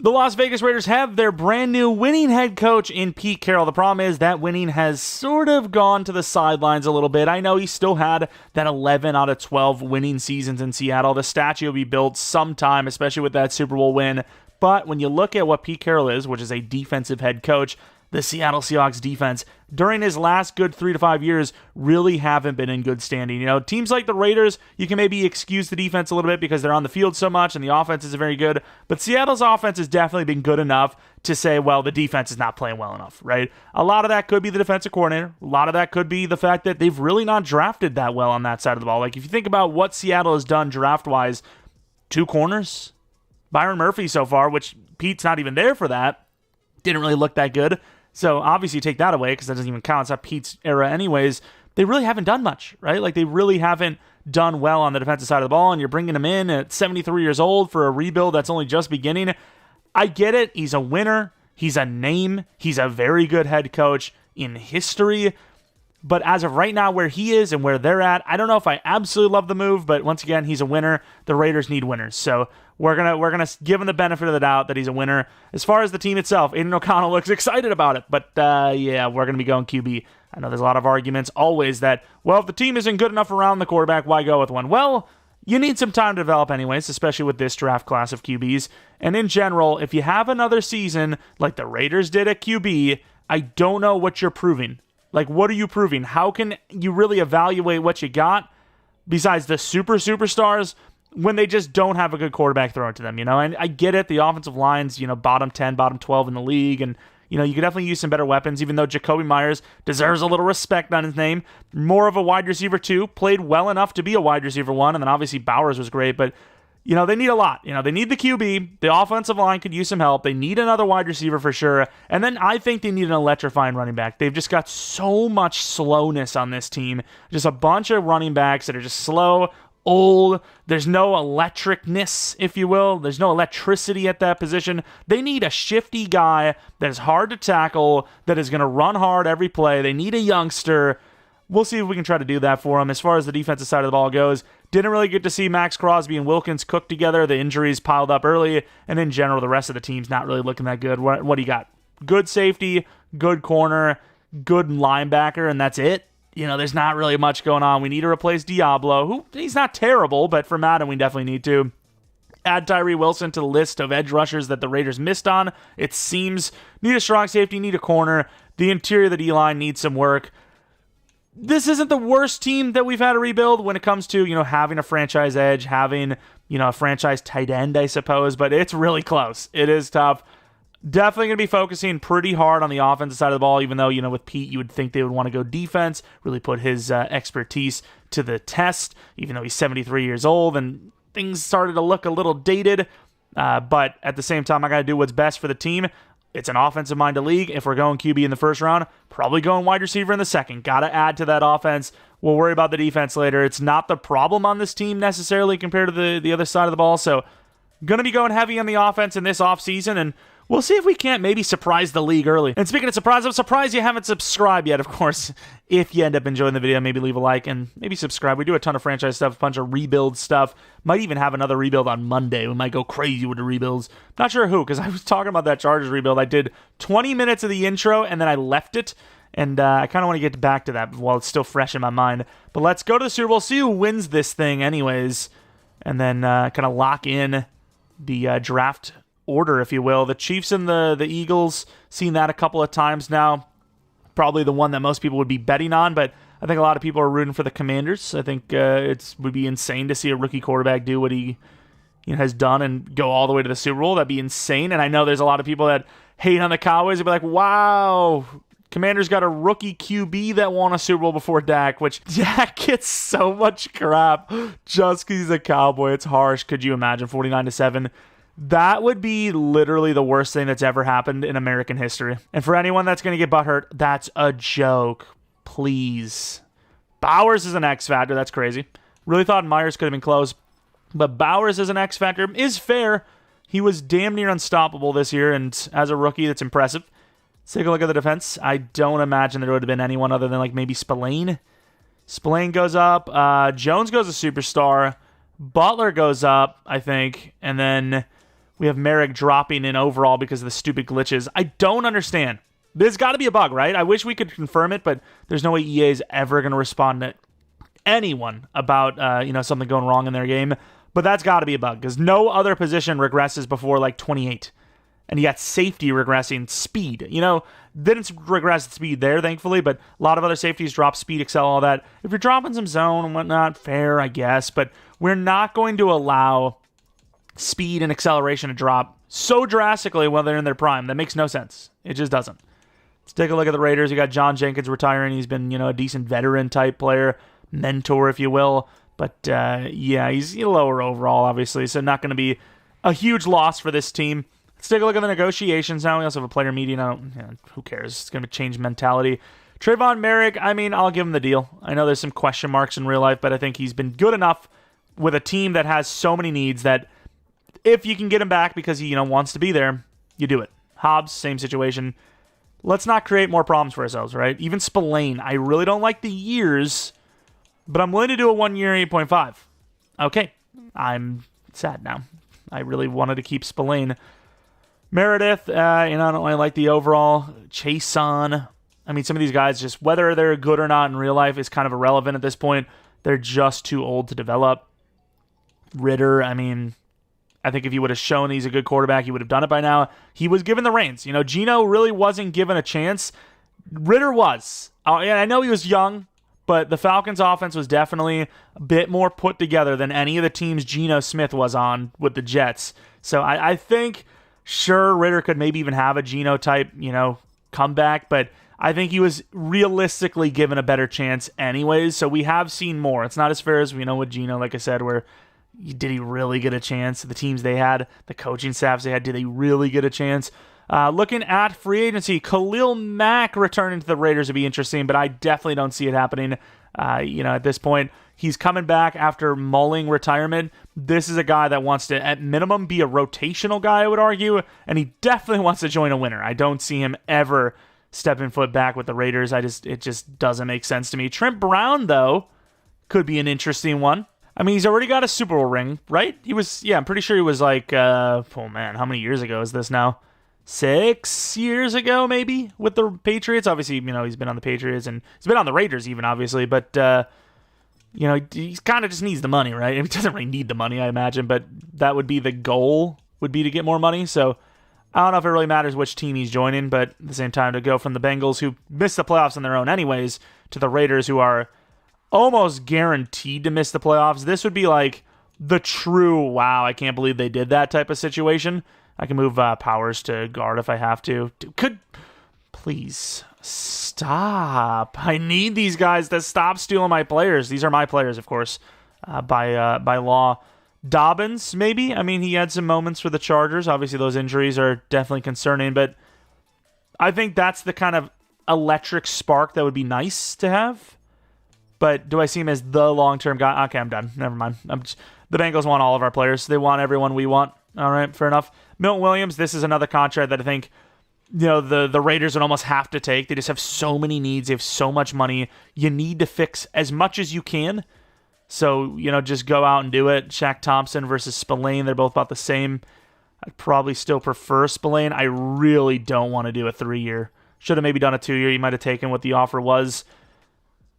The Las Vegas Raiders have their brand new winning head coach in Pete Carroll. The problem is that winning has sort of gone to the sidelines a little bit. I know he still had that 11 out of 12 winning seasons in Seattle. The statue will be built sometime, especially with that Super Bowl win. But when you look at what Pete Carroll is, which is a defensive head coach, the Seattle Seahawks defense, during his last good 3 to 5 years, really haven't been in good standing. You know, teams like the Raiders, you can maybe excuse the defense a little bit because they're on the field so much and the offense is very good. But Seattle's offense has definitely been good enough to say, well, the defense is not playing well enough, right? A lot of that could be the defensive coordinator. A lot of that could be the fact that they've really not drafted that well on that side of the ball. Like, if you think about what Seattle has done draft-wise, 2 corners, Byron Murphy so far, which Pete's not even there for that, didn't really look that good. So obviously you take that away because that doesn't even count. It's not Pete's era anyways. They really haven't done much, right? Like, they really haven't done well on the defensive side of the ball, and you're bringing him in at 73 years old for a rebuild that's only just beginning. I get it. He's a winner. He's a name. He's a very good head coach in history. But as of right now, where he is and where they're at, I don't know if I absolutely love the move, but once again, he's a winner. The Raiders need winners. So we're gonna give him the benefit of the doubt that he's a winner. As far as the team itself, Aiden O'Connell looks excited about it. But yeah, we're going to be going QB. I know there's a lot of arguments always that, well, if the team isn't good enough around the quarterback, why go with one? Well, you need some time to develop anyways, especially with this draft class of QBs. And in general, if you have another season like the Raiders did at QB, I don't know what you're proving. Like, what are you proving? How can you really evaluate what you got besides the superstars when they just don't have a good quarterback thrown to them, you know? And I get it. The offensive line's, you know, bottom 10, bottom 12 in the league. And, you know, you could definitely use some better weapons, even though Jacoby Myers deserves a little respect on his name. More of a wide receiver, too. Played well enough to be a wide receiver 1. And then obviously Bowers was great, but you know, they need a lot. You know, they need the QB. The offensive line could use some help. They need another wide receiver for sure. And then I think they need an electrifying running back. They've just got so much slowness on this team. Just a bunch of running backs that are just slow, old. There's no electricness, if you will. There's no electricity at that position. They need a shifty guy that is hard to tackle, that is going to run hard every play. They need a youngster. We'll see if we can try to do that for them. As far as the defensive side of the ball goes, didn't really get to see Max Crosby and Wilkins cook together. The injuries piled up early, and in general, the rest of the team's not really looking that good. What do you got? Good safety, good corner, good linebacker, and that's it. You know, there's not really much going on. We need to replace Diablo, who he's not terrible, but for Madden, we definitely need to. Add Tyree Wilson to the list of edge rushers that the Raiders missed on. It seems need a strong safety, need a corner. The interior of the D-line needs some work. This isn't the worst team that we've had to rebuild when it comes to, you know, having a franchise edge, having, you know, a franchise tight end, I suppose, but it's really close. It is tough. Definitely going to be focusing pretty hard on the offensive side of the ball, even though, you know, with Pete, you would think they would want to go defense, really put his expertise to the test, even though he's 73 years old and things started to look a little dated. But at the same time, I got to do what's best for the team. It's an offensive-minded league. If we're going QB in the first round, probably going wide receiver in the second. Got to add to that offense. We'll worry about the defense later. It's not the problem on this team necessarily compared to the other side of the ball. So going to be going heavy on the offense in this offseason, and we'll see if we can't maybe surprise the league early. And speaking of surprise, I'm surprised you haven't subscribed yet, of course. If you end up enjoying the video, maybe leave a like and maybe subscribe. We do a ton of franchise stuff, a bunch of rebuild stuff. Might even have another rebuild on Monday. We might go crazy with the rebuilds. Not sure who, because I was talking about that Chargers rebuild. I did 20 minutes of the intro, and then I left it. And I kind of want to get back to that while it's still fresh in my mind. But let's go to the Super Bowl, see who wins this thing anyways, and then kind of lock in the draft order, if you will. The Chiefs and the Eagles, seen that a couple of times now. Probably the one that most people would be betting on, but I think a lot of people are rooting for the Commanders. I think it would be insane to see a rookie quarterback do what he has done and go all the way to the Super Bowl. That'd be insane. And I know there's a lot of people that hate on the Cowboys and be like, wow, Commanders got a rookie QB that won a Super Bowl before Dak, which Dak gets so much crap just because he's a Cowboy. It's harsh. Could you imagine 49-7? That would be literally the worst thing that's ever happened in American history. And for anyone that's going to get butthurt, that's a joke. Please. Bowers is an X factor. That's crazy. Really thought Myers could have been close. But Bowers as an X factor is fair. He was damn near unstoppable this year, and as a rookie, that's impressive. Let's take a look at the defense. I don't imagine there would have been anyone other than like maybe Spillane. Spillane goes up. Jones goes a superstar. Butler goes up, I think. And then We have Merrick dropping in overall because of the stupid glitches. I don't understand. There's got to be a bug, right? I wish we could confirm it, but there's no way EA is ever going to respond to anyone about something going wrong in their game. But that's got to be a bug because no other position regresses before like 28. And you got safety regressing speed. Didn't regress speed there, thankfully, but a lot of other safeties drop speed, excel, all that. If you're dropping some zone and whatnot, fair, I guess. But we're not going to allow speed and acceleration to drop so drastically while they're in their prime. That makes no sense. It just doesn't. Let's take a look at the Raiders. You got John Jenkins retiring. He's been, a decent veteran-type player, mentor, if you will. But, he's lower overall, obviously, so not going to be a huge loss for this team. Let's take a look at the negotiations now. We also have a player meeting. Who cares? It's going to change mentality. Trayvon Merrick, I'll give him the deal. I know there's some question marks in real life, but I think he's been good enough with a team that has so many needs that if you can get him back because he, wants to be there, you do it. Hobbs, same situation. Let's not create more problems for ourselves, right? Even Spillane, I really don't like the years, but I'm willing to do a 1 year 8.5. Okay, I'm sad now. I really wanted to keep Spillane. Meredith, I don't really like the overall. Chason, some of these guys, just whether they're good or not in real life is kind of irrelevant at this point. They're just too old to develop. Ritter, I think if he would have shown he's a good quarterback, he would have done it by now. He was given the reins. Geno really wasn't given a chance. Ritter was. I know he was young, but the Falcons' offense was definitely a bit more put together than any of the teams Geno Smith was on with the Jets. So I think, sure, Ritter could maybe even have a Geno-type, comeback, but I think he was realistically given a better chance anyways, so we have seen more. It's not as fair as we know with Geno, like I said, where did he really get a chance? The teams they had, the coaching staffs they had, did they really get a chance? Looking at free agency, Khalil Mack returning to the Raiders would be interesting, but I definitely don't see it happening. At this point, he's coming back after mulling retirement. This is a guy that wants to, at minimum, be a rotational guy, I would argue, and he definitely wants to join a winner. I don't see him ever stepping foot back with the Raiders. It just doesn't make sense to me. Trent Brown, though, could be an interesting one. He's already got a Super Bowl ring, right? I'm pretty sure he was like, how many years ago is this now? 6 years ago, maybe, with the Patriots. Obviously, he's been on the Patriots, and he's been on the Raiders even, obviously, but, he kind of just needs the money, right? He doesn't really need the money, I imagine, but that would be the goal, would be to get more money, so I don't know if it really matters which team he's joining, but at the same time, to go from the Bengals, who missed the playoffs on their own anyways, to the Raiders, who are almost guaranteed to miss the playoffs. This would be like the true, wow, I can't believe they did that type of situation. I can move Powers to guard if I have to. Please stop. I need these guys to stop stealing my players. These are my players, of course, by law. Dobbins, maybe. He had some moments for the Chargers. Obviously, those injuries are definitely concerning, but I think that's the kind of electric spark that would be nice to have. But do I see him as the long-term guy? Okay, I'm done. Never mind. The Bengals want all of our players. They want everyone we want. All right, fair enough. Milton Williams, this is another contract that I think the Raiders would almost have to take. They just have so many needs. They have so much money. You need to fix as much as you can. So, just go out and do it. Shaq Thompson versus Spillane, they're both about the same. I'd probably still prefer Spillane. I really don't want to do a 3-year. Should have maybe done a 2-year. You might have taken what the offer was.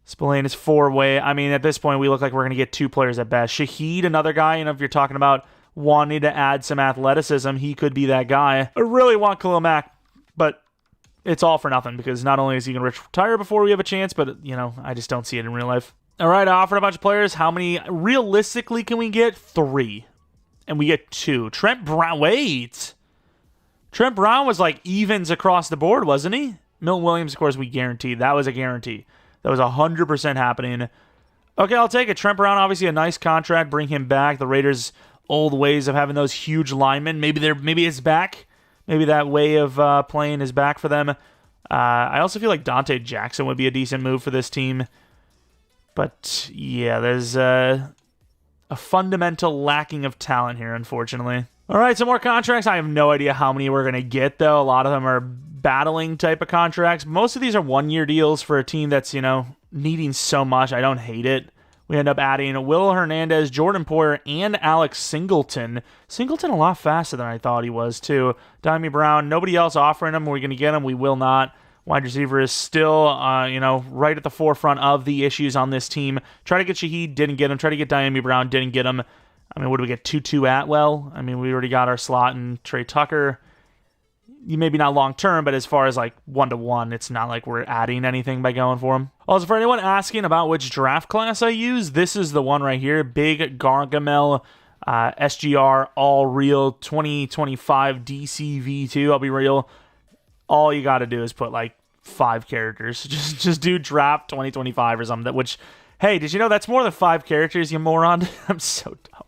Spillane is 4-way. At this point, we look like we're going to get 2 players at best. Shaheed, another guy, if you're talking about wanting to add some athleticism, he could be that guy. I really want Khalil Mack, but it's all for nothing because not only is he going to retire before we have a chance, but, I just don't see it in real life. All right, I offered a bunch of players. How many realistically can we get? 3. And we get 2. Trent Brown, wait. Trent Brown was like evens across the board, wasn't he? Milton Williams, of course, we guaranteed. That was a guarantee. That was 100% happening. Okay, I'll take it. Trent Brown, obviously a nice contract. Bring him back. The Raiders' old ways of having those huge linemen. Maybe it's back. Maybe that way of playing is back for them. I also feel like Dante Jackson would be a decent move for this team. But, yeah, there's a fundamental lacking of talent here, unfortunately. All right, some more contracts. I have no idea how many we're going to get, though. A lot of them are battling type of contracts. Most of these are 1-year deals for a team that's, needing so much. I don't hate it. We end up adding Will Hernandez, Jordan Poyer, and Alex Singleton. Singleton a lot faster than I thought he was, too. Diami Brown, nobody else offering him. We're going to get him. We will not. Wide receiver is still, right at the forefront of the issues on this team. Try to get Shaheed, didn't get him. Try to get Diami Brown, didn't get him. I mean, what do we get? Tutu Atwell? I mean, we already got our slot in Trey Tucker. Maybe not long term, but as far as like 1-to-1, it's not like we're adding anything by going for him. Also, for anyone asking about which draft class I use, this is the one right here. Big Gargamel SGR All Real 2025 DCV2. I'll be real. All you got to do is put like 5 characters. Just do draft 2025 or something. Which, hey, did you know that's more than 5 characters, you moron? I'm so dumb.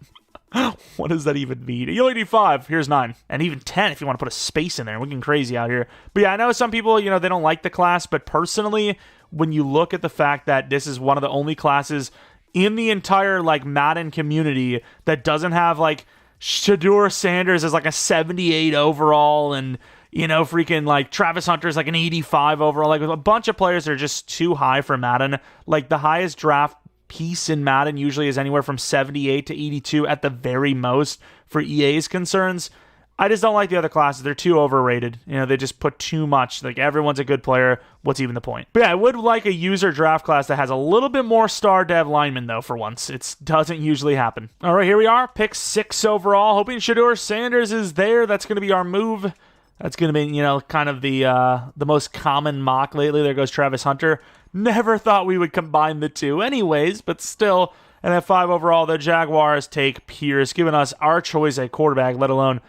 What does that even mean? You only need 5. Here's 9. And even 10 if you want to put a space in there. We're getting crazy out here. But yeah, I know some people, they don't like the class. But personally, when you look at the fact that this is one of the only classes in the entire like Madden community that doesn't have like Shedeur Sanders as like a 78 overall and freaking like Travis Hunter's like an 85 overall, like a bunch of players that are just too high for Madden. Like the highest draft piece in Madden usually is anywhere from 78 to 82 at the very most for EA's concerns. I just don't like the other classes. They're too overrated. They just put too much. Like, everyone's a good player. What's even the point? But yeah, I would like a user draft class that has a little bit more star dev linemen, though, for once. It doesn't usually happen. All right, here we are. Pick 6 overall. Hoping Shedeur Sanders is there. That's going to be our move. That's going to be, kind of the most common mock lately. There goes Travis Hunter. Never thought we would combine the two anyways, but still. And at 5 overall, the Jaguars take Pierce, giving us our choice at quarterback, let alone,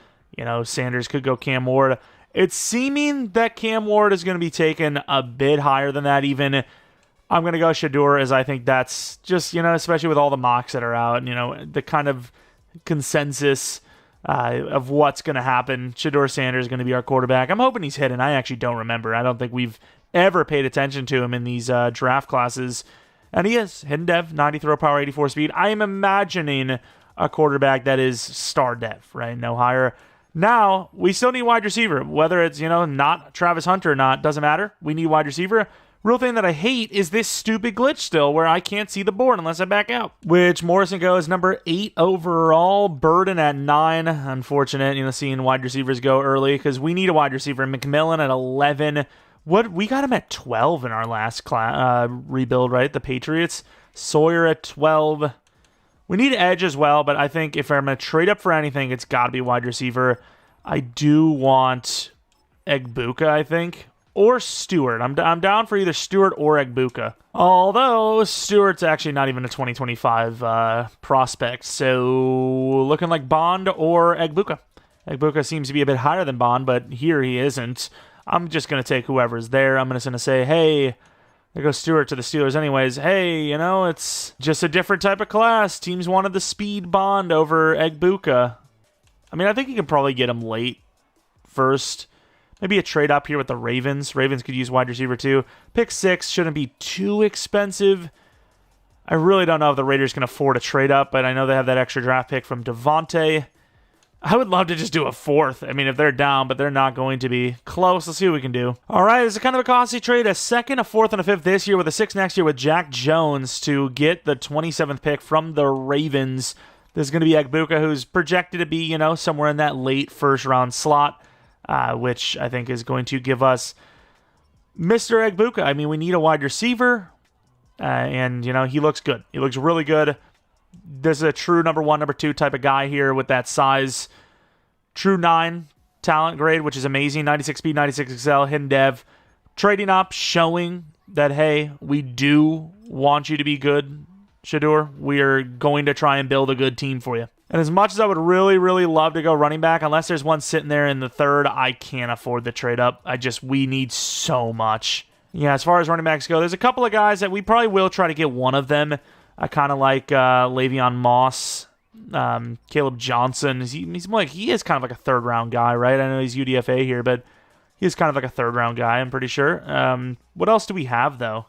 Sanders could go Cam Ward. It's seeming that Cam Ward is going to be taken a bit higher than that even. I'm going to go Shedeur, as I think that's just, especially with all the mocks that are out, the kind of consensus of what's going to happen. Shedeur Sanders is going to be our quarterback. I'm hoping he's hidden. I actually don't remember. I don't think we've ever paid attention to him in these draft classes. And he is. Hidden dev, 90 throw power, 84 speed. I am imagining a quarterback that is star dev, right? No higher. Now, we still need wide receiver. Whether it's, not Travis Hunter or not, doesn't matter. We need wide receiver. Real thing that I hate is this stupid glitch still where I can't see the board unless I back out. Which Morrison goes number 8 overall. Burden at 9. Unfortunate, seeing wide receivers go early because we need a wide receiver. McMillan at 11. We got him at 12 in our last rebuild, right? The Patriots. Sawyer at 12. We need edge as well, but I think if I'm going to trade up for anything, it's got to be wide receiver. I do want Egbuka, I think. Or Stewart. I'm down for either Stewart or Egbuka. Although Stewart's actually not even a 2025 prospect. So looking like Bond or Egbuka. Egbuka seems to be a bit higher than Bond, but here he isn't. I'm just going to take whoever's there. I'm just going to say, hey, there goes Stewart to the Steelers anyways. Hey, it's just a different type of class. Teams wanted the speed Bond over Egbuka. I mean, I think you can probably get him late first. Maybe a trade up here with the Ravens. Ravens could use wide receiver too. Pick 6 shouldn't be too expensive. I really don't know if the Raiders can afford a trade up, but I know they have that extra draft pick from Devontae. I would love to just do a 4th. I mean, if they're down, but they're not going to be. Close. Let's see what we can do. All right, it's kind of a costly trade. A 2nd, a 4th, and a 5th this year with a 6th next year with Jack Jones to get the 27th pick from the Ravens. There's going to be Egbuka, who's projected to be, somewhere in that late first-round slot, which I think is going to give us Mr. Egbuka. I mean, we need a wide receiver, and, he looks good. He looks really good. This is a true number 1, number 2 type of guy here with that size. True 9 talent grade, which is amazing. 96 speed, 96 excel, hidden dev. Trading up, showing that, hey, we do want you to be good, Shedeur. We are going to try and build a good team for you. And as much as I would really, really love to go running back, unless there's one sitting there in the 3rd, I can't afford the trade up. we need so much. Yeah, as far as running backs go, there's a couple of guys that we probably will try to get one of them. I kind of like Le'Veon Moss, Caleb Johnson. He's more like, he is kind of like a 3rd-round guy, right? I know he's UDFA here, but he's kind of like a 3rd-round guy, I'm pretty sure. What else do we have, though?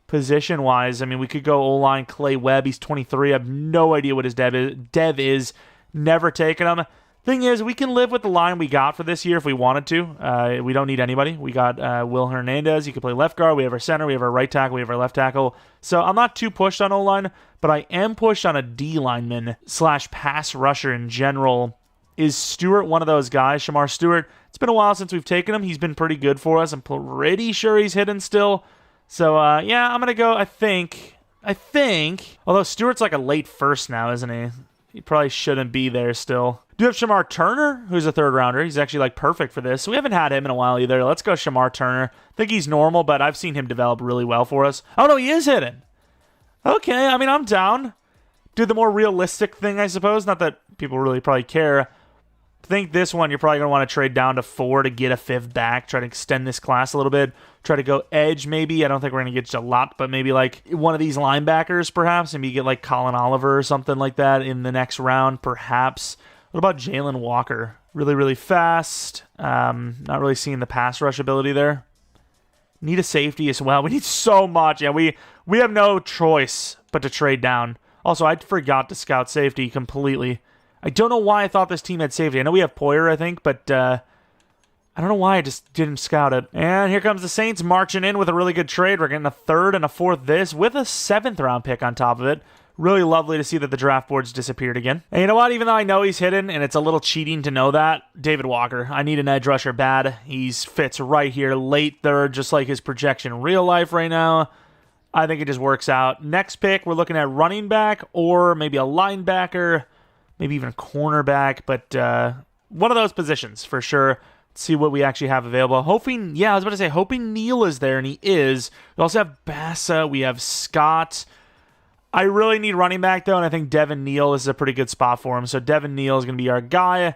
Position-wise, I mean, we could go O-line, Clay Webb. He's 23. I have no idea what his dev is. Never taken him. Thing is, we can live with the line we got for this year if we wanted to. We don't need anybody. We got Will Hernandez. He can play left guard. We have our center. We have our right tackle. We have our left tackle. So I'm not too pushed on O-line, but I am pushed on a D lineman / pass rusher in general. Is Stewart one of those guys? Shedeur Stewart. It's been a while since we've taken him. He's been pretty good for us. I'm pretty sure he's hidden still. So, yeah, I'm going to go, I think, although Stewart's like a late first now, isn't he? He probably shouldn't be there still. Do have Shedeur Turner, who's a third rounder. He's actually like perfect for this. So we haven't had him in a while either. Let's go Shedeur Turner. I think he's normal, but I've seen him develop really well for us. Oh, no, he is hidden. Okay, I mean, I'm down. Do the more realistic thing, I suppose. Not that people really probably care. I think this one you're probably going to want to trade down to 4 to get a 5th back. Try to extend this class a little bit. Try to go edge maybe. I don't think we're going to get a lot, but maybe like one of these linebackers perhaps. Maybe you get like Colin Oliver or something like that in the next round perhaps. What about Jalen Walker? Really, really fast. Not really seeing the pass rush ability there. Need a safety as well. We need so much. Yeah, we have no choice but to trade down. Also, I forgot to scout safety completely. I don't know why I thought this team had safety. I know we have Poyer, I think, but I don't know why I just didn't scout it. And here comes the Saints marching in with a really good trade. We're getting a 3rd and a 4th this with a 7th round pick on top of it. Really lovely to see that the draft board's disappeared again. And you know what? Even though I know he's hidden, and it's a little cheating to know that, David Walker. I need an edge rusher bad. He fits right here, late 3rd, just like his projection in real life right now. I think it just works out. Next pick, we're looking at running back or maybe a linebacker, maybe even a cornerback, but one of those positions for sure. Let's see what we actually have available. Hoping Neal is there, and he is. We also have Bassa. We have Scott. I really need running back, though, and I think Devin Neal is a pretty good spot for him. So Devin Neal is going to be our guy.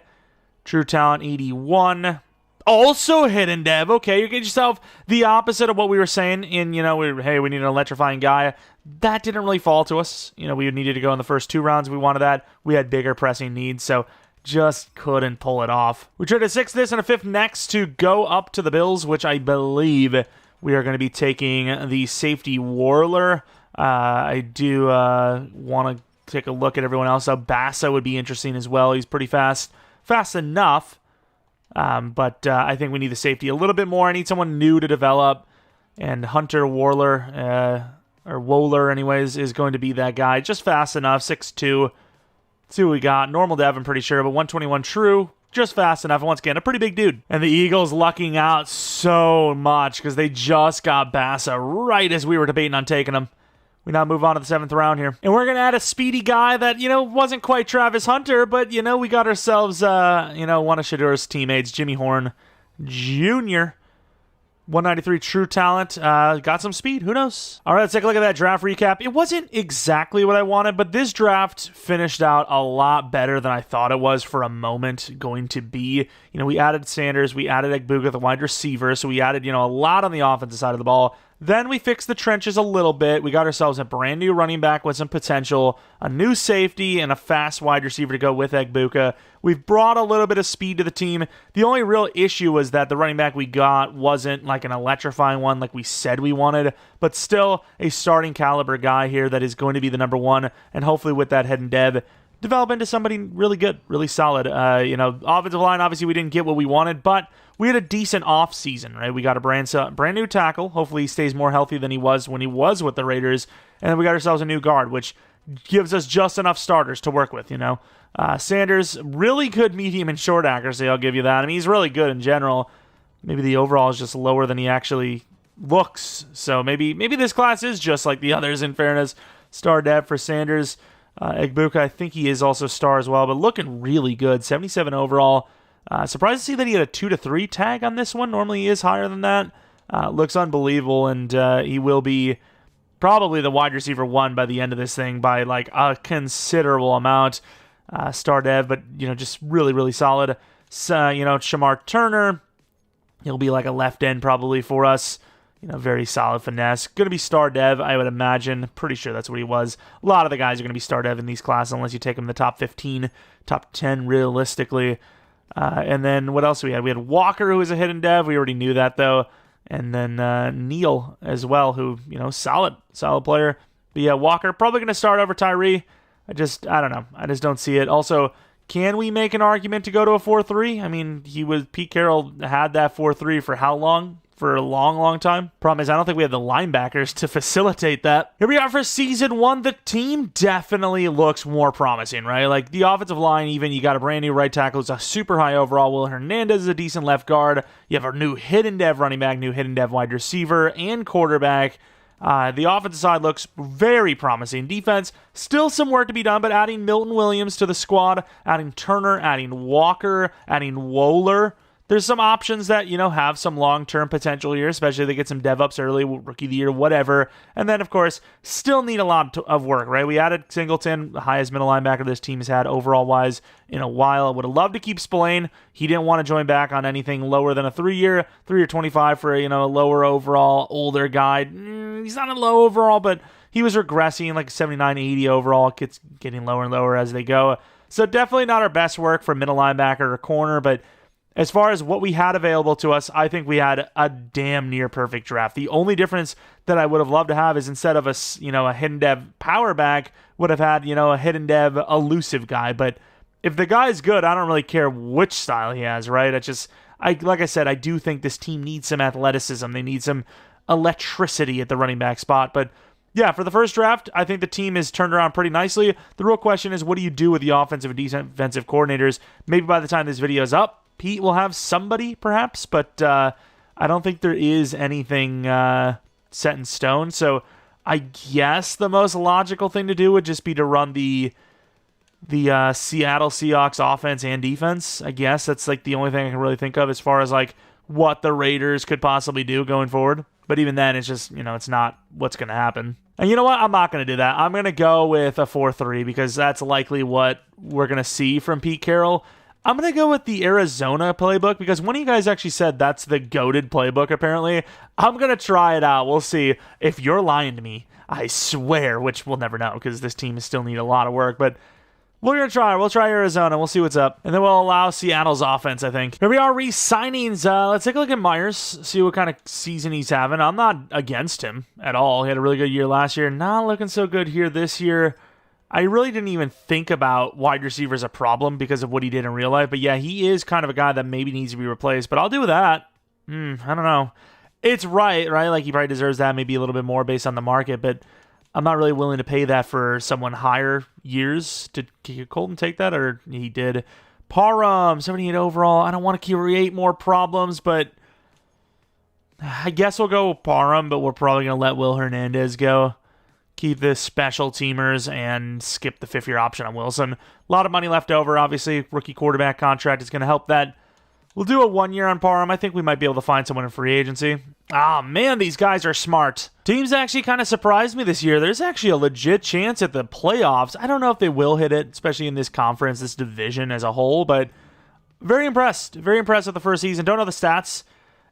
True talent, 81. Also hidden, Dev. Okay, you get yourself the opposite of what we were saying in, we need an electrifying guy. That didn't really fall to us. We needed to go in the first 2 rounds. We wanted that. We had bigger pressing needs, so just couldn't pull it off. We traded a 6th this and a 5th next to go up to the Bills, which I believe we are going to be taking the safety Warler. I do want to take a look at everyone else. So Bassa would be interesting as well. He's pretty fast enough. But I think we need the safety a little bit more. I need someone new to develop. And Hunter Warler, or Wohler anyways, is going to be that guy. Just fast enough, 6'2". Let's see what we got. Normal dev, I'm pretty sure, but 121 true. Just fast enough. And once again, a pretty big dude. And the Eagles lucking out so much because they just got Bassa right as we were debating on taking him. We now move on to the 7th round here. And we're going to add a speedy guy that, wasn't quite Travis Hunter, but, we got ourselves, one of Shedeur's teammates, Jimmy Horn Jr., 193 true talent. Got some speed. Who knows? All right, let's take a look at that draft recap. It wasn't exactly what I wanted, but this draft finished out a lot better than I thought it was for a moment going to be. We added Sanders. We added Egbuka, the wide receiver. So we added, a lot on the offensive side of the ball. Then we fixed the trenches a little bit. We got ourselves a brand new running back with some potential, a new safety, and a fast wide receiver to go with Egbuka. We've brought a little bit of speed to the team. The only real issue was that the running back we got wasn't like an electrifying one like we said we wanted, but still a starting caliber guy here that is going to be the number 1, and hopefully with that head and dev, develop into somebody really good, really solid. Offensive line, obviously we didn't get what we wanted, but we had a decent offseason, right? We got a brand new tackle. Hopefully he stays more healthy than he was when he was with the Raiders. And then we got ourselves a new guard, which gives us just enough starters to work with, Sanders, really good medium and short accuracy, I'll give you that. I mean, he's really good in general. Maybe the overall is just lower than he actually looks. So maybe this class is just like the others, in fairness. Star dev for Sanders. Egbuka, I think he is also star as well, but looking really good. 77 overall. Surprised to see that he had a 2 to 3 tag on this one. Normally he is higher than that. Looks unbelievable, and he will be probably the wide receiver 1 by the end of this thing by like a considerable amount. Star dev, but just really, really solid. Shedeur Turner, he'll be like a left end probably for us. Very solid finesse. Going to be star dev, I would imagine. Pretty sure that's what he was. A lot of the guys are going to be star dev in these classes unless you take them in the top 15, top 10 realistically. And then what else we had? We had Walker, who was a hidden dev. We already knew that, though. And then Neal as well, who, solid player. But yeah, Walker, probably going to start over Tyree. I don't know. I just don't see it. Also, Can we make an argument to go to a 4-3? I mean, Pete Carroll had that 4-3 for how long? For a long, long time. Problem is, I don't think we have the linebackers to facilitate that. Here we are for season 1. The team definitely looks more promising, right? Like, the offensive line, even, you got a brand new right tackle who's a super high overall. Will Hernandez is a decent left guard. You have a new hidden dev running back, new hidden dev wide receiver, and quarterback. The offensive side looks very promising. Defense, still some work to be done, but adding Milton Williams to the squad, adding Turner, adding Walker, adding Wohler. There's some options that, have some long-term potential here, especially if they get some dev ups early, rookie of the year, whatever. And then, of course, still need a lot of work, right? We added Singleton, the highest middle linebacker this team has had overall-wise in a while. I would have loved to keep Spillane. He didn't want to join back on anything lower than a 3-year 25 for a lower overall, older guy. He's not a low overall, but he was regressing, like 79, 80 overall. It gets getting lower and lower as they go. So definitely not our best work for middle linebacker or corner, but as far as what we had available to us, I think we had a damn near perfect draft. The only difference that I would have loved to have is instead of a hidden dev power back, would have had, a hidden dev elusive guy. But if the guy's good, I don't really care which style he has, right? Like I said, I do think this team needs some athleticism. They need some electricity at the running back spot. But yeah, for the first draft, I think the team is turned around pretty nicely. The real question is, what do you do with the offensive and defensive coordinators? Maybe by the time this video is up, Pete will have somebody, perhaps, but I don't think there is anything set in stone. So I guess the most logical thing to do would just be to run the Seattle Seahawks offense and defense. I guess that's like the only thing I can really think of as far as like what the Raiders could possibly do going forward. But even then, it's just, it's not what's going to happen. And you know what? I'm not going to do that. I'm going to go with a 4-3 because that's likely what we're going to see from Pete Carroll. I'm going to go with the Arizona playbook because one of you guys actually said that's the goated playbook, apparently. I'm going to try it out. We'll see. If you're lying to me, I swear, which we'll never know because this team still need a lot of work, but we're going to try. We'll try Arizona. We'll see what's up. And then we'll allow Seattle's offense, I think. Here we are, re-signings. Let's take a look at Myers, see what kind of season he's having. I'm not against him at all. He had a really good year last year. Not looking so good here this year. I really didn't even think about wide receiver as a problem because of what he did in real life. But yeah, he is kind of a guy that maybe needs to be replaced. But I'll do with that. I don't know. It's right? Like he probably deserves that, maybe a little bit more based on the market. But I'm not really willing to pay that for someone higher years. Did Colton take that? Or he did. Parham, 78 overall. I don't want to create more problems, but I guess we'll go with Parham. But we're probably going to let Will Hernandez go. Keep the special teamers and skip the 5th-year option on Wilson. A lot of money left over, obviously. Rookie quarterback contract is going to help that. We'll do a 1-year on Parham. I think we might be able to find someone in free agency. Ah, man, these guys are smart. Teams actually kind of surprised me this year. There's actually a legit chance at the playoffs. I don't know if they will hit it, especially in this conference, this division as a whole, but very impressed. Very impressed with the first season. Don't know the stats.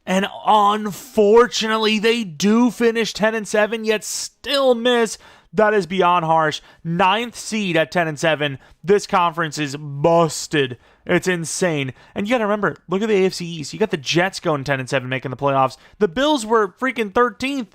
And unfortunately, they do finish 10-7, yet still miss. That is beyond harsh. 9th seed at 10-7. This conference is busted. It's insane. And you got to remember, look at the AFC East. You got the Jets going 10-7, making the playoffs. The Bills were freaking 13th.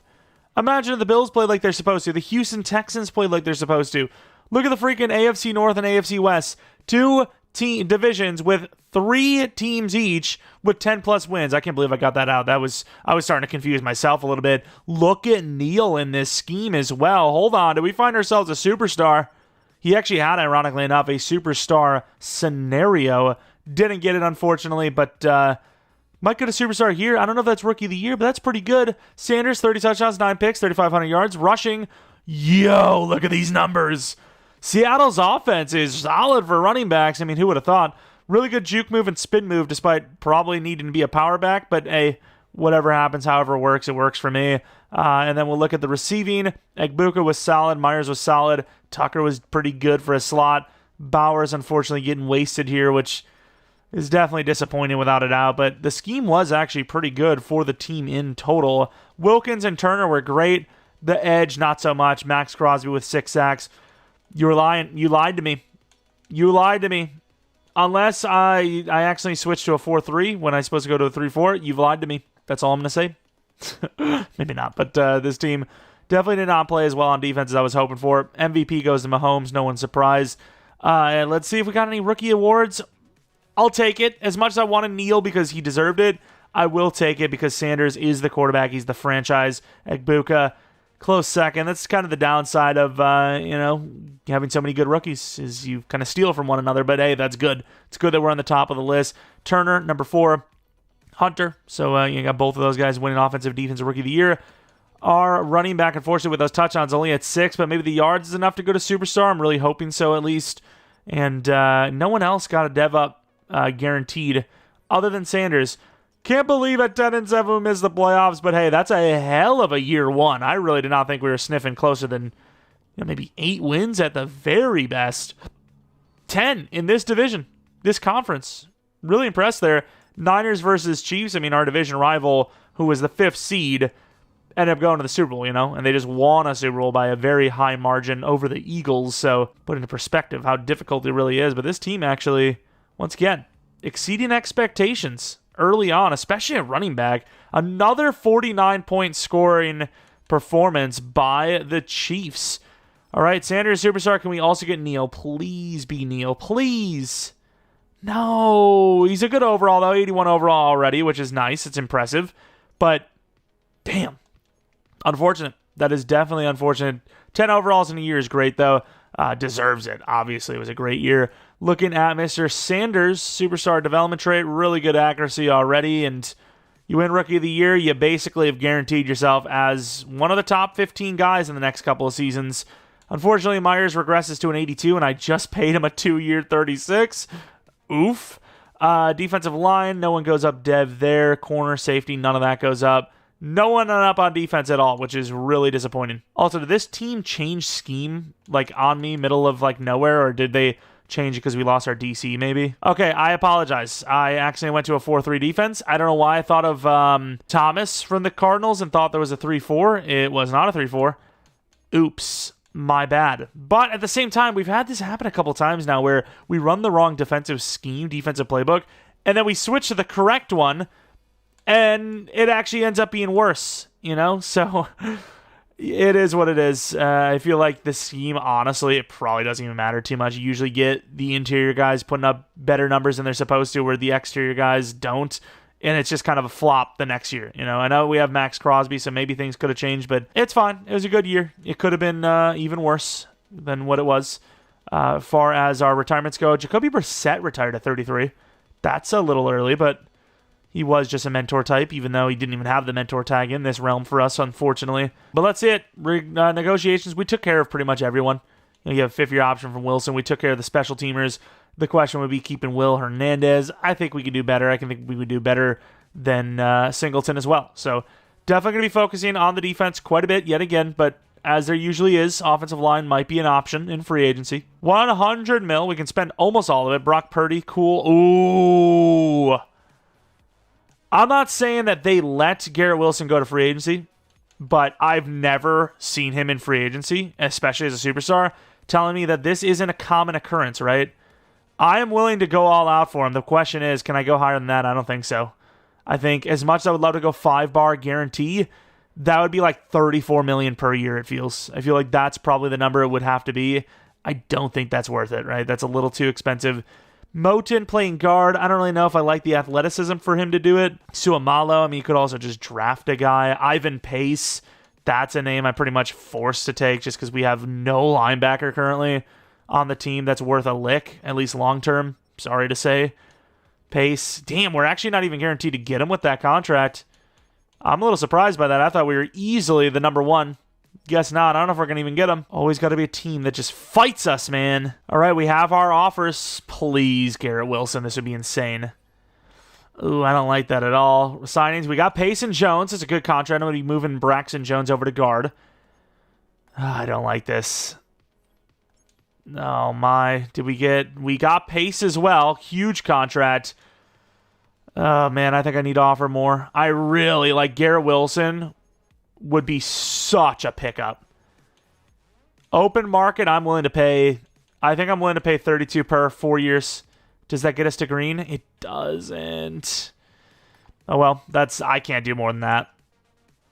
Imagine if the Bills played like they're supposed to. The Houston Texans played like they're supposed to. Look at the freaking AFC North and AFC West. 2 divisions with 3 teams each with 10+ wins. I can't believe I got that out. I was starting to confuse myself a little bit. Look at Neal in this scheme as well. Hold on. Did we find ourselves a superstar? He actually had, ironically enough, a superstar scenario. Didn't get it, unfortunately, but might get a superstar here. I don't know if that's rookie of the year, but that's pretty good. Sanders, 30 touchdowns, 9 picks, 3,500 yards. Rushing. Yo, look at these numbers. Seattle's offense is solid for running backs. I mean, who would have thought? Really good juke move and spin move despite probably needing to be a power back. But, hey, whatever happens, however it works for me. And then we'll look at the receiving. Egbuka was solid. Myers was solid. Tucker was pretty good for a slot. Bowers, unfortunately, getting wasted here, which is definitely disappointing without a doubt. But the scheme was actually pretty good for the team in total. Wilkins and Turner were great. The edge, not so much. Max Crosby with 6 sacks. You were lying. You lied to me. You lied to me. Unless I accidentally switched to a 4-3 when I was supposed to go to a 3-4, you've lied to me. That's all I'm going to say. Maybe not, but this team definitely did not play as well on defense as I was hoping for. MVP goes to Mahomes. No one's surprised. Let's see if we got any rookie awards. I'll take it. As much as I want to kneel because he deserved it, I will take it because Sanders is the quarterback. He's the franchise. Egbuka, close second. That's kind of the downside of, having so many good rookies is you kind of steal from one another. But, hey, that's good. It's good that we're on the top of the list. Turner, number 4. Hunter. So you got both of those guys winning offensive, defensive rookie of the year. Our running back, unfortunately, with those touchdowns only at 6, but maybe the yards is enough to go to superstar. I'm really hoping so, at least. And no one else got a dev up guaranteed other than Sanders. Can't believe at 10-7 we missed the playoffs, but hey, that's a hell of a year 1. I really did not think we were sniffing closer than maybe 8 wins at the very best. 10 in this division, this conference. Really impressed there. Niners versus Chiefs. I mean, our division rival, who was the 5th seed, ended up going to the Super Bowl, and they just won a Super Bowl by a very high margin over the Eagles. So put into perspective how difficult it really is. But this team actually, once again, exceeding expectations early on, especially at running back. Another 49-point scoring performance by the Chiefs. All right, Sanders superstar. Can we also get Neal? Please be Neal. Please. No. He's a good overall, though. 81 overall already, which is nice. It's impressive. But, damn. Unfortunate. That is definitely unfortunate. 10 overalls in a year is great, though. Deserves it. Obviously, it was a great year. Looking at Mr. Sanders, superstar development trait, really good accuracy already, and you win Rookie of the Year, you basically have guaranteed yourself as one of the top 15 guys in the next couple of seasons. Unfortunately, Myers regresses to an 82, and I just paid him a 2-year 36. Oof. Defensive line, no one goes up dev there. Corner, safety, none of that goes up. No one up on defense at all, which is really disappointing. Also, did this team change scheme, on me, middle of, nowhere, or did they change it because we lost our DC, maybe? Okay, I apologize. I accidentally went to a 4-3 defense. I don't know why I thought of Thomas from the Cardinals and thought there was a 3-4. It was not a 3-4. Oops. My bad. But at the same time, we've had this happen a couple times now where we run the wrong defensive scheme, defensive playbook, and then we switch to the correct one, and it actually ends up being worse, So it is what it is. I feel like the scheme, honestly, it probably doesn't even matter too much. You usually get the interior guys putting up better numbers than they're supposed to, where the exterior guys don't. And it's just kind of a flop the next year. I know we have Max Crosby, so maybe things could have changed, but it's fine. It was a good year. It could have been even worse than what it was. Far as our retirements go, Jacoby Brissett retired at 33. That's a little early, but he was just a mentor type, even though he didn't even have the mentor tag in this realm for us, unfortunately. But that's it. Negotiations, we took care of pretty much everyone. You have a 5th-year option from Wilson. We took care of the special teamers. The question would be keeping Will Hernandez. I think we could do better. I think we would do better than Singleton as well. So definitely going to be focusing on the defense quite a bit yet again, but as there usually is, offensive line might be an option in free agency. $100 million. We can spend almost all of it. Brock Purdy, cool. Ooh. I'm not saying that they let Garrett Wilson go to free agency, but I've never seen him in free agency, especially as a superstar, telling me that this isn't a common occurrence, right? I am willing to go all out for him. The question is, can I go higher than that? I don't think so. I think as much as I would love to go 5-bar guarantee, that would be like $34 million per year, it feels. I feel like that's probably the number it would have to be. I don't think that's worth it, right? That's a little too expensive. Moten playing guard, I don't really know if I like the athleticism for him to do it. Suamalo, you could also just draft a guy. Ivan Pace, that's a name I'm pretty much forced to take just because we have no linebacker currently on the team that's worth a lick, at least long-term. Sorry to say. Pace. Damn, we're actually not even guaranteed to get him with that contract. I'm a little surprised by that. I thought we were easily the number 1. Guess not. I don't know if we're going to even get him. Always got to be a team that just fights us, man. All right, we have our offers. Please, Garrett Wilson. This would be insane. Ooh, I don't like that at all. Signings, we got Pace and Jones. It's a good contract. I'm going to be moving Braxton Jones over to guard. I don't like this. Oh my, we got Pace as well. Huge contract. Oh man, I think I need to offer more. I really like Garrett Wilson would be such a pickup. Open market, I'm willing to pay. I think I'm willing to pay 32 per 4 years. Does that get us to green? It doesn't. Oh well, I can't do more than that.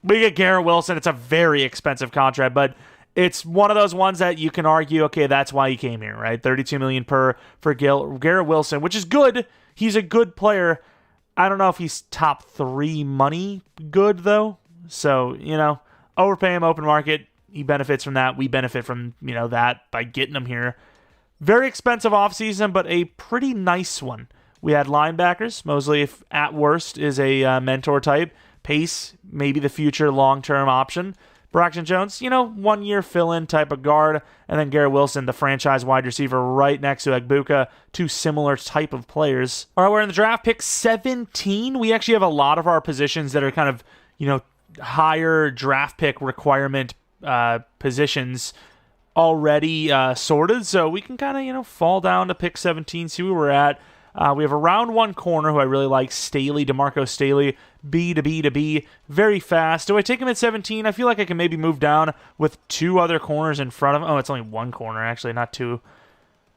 We get Garrett Wilson. It's a very expensive contract, but it's one of those ones that you can argue, okay, that's why he came here, right? $32 million for Garrett Wilson, which is good. He's a good player. I don't know if he's top 3 money good, though. So, overpay him open market. He benefits from that. We benefit from, that by getting him here. Very expensive offseason, but a pretty nice one. We had linebackers. Mosley, if at worst, is a mentor type. Pace, maybe the future long-term option. Braxton Jones, 1 year fill-in type of guard. And then Garrett Wilson, the franchise wide receiver right next to Egbuka. 2 similar type of players. All right, we're in the draft. Pick 17. We actually have a lot of our positions that are kind of, higher draft pick requirement positions already sorted. So we can kind of, fall down to pick 17, see where we're at. We have a round 1 corner who I really like, Staley, DeMarco Staley, B to B to B, very fast. Do I take him at 17? I feel like I can maybe move down with 2 other corners in front of him. Oh, it's only 1 corner, actually, not 2.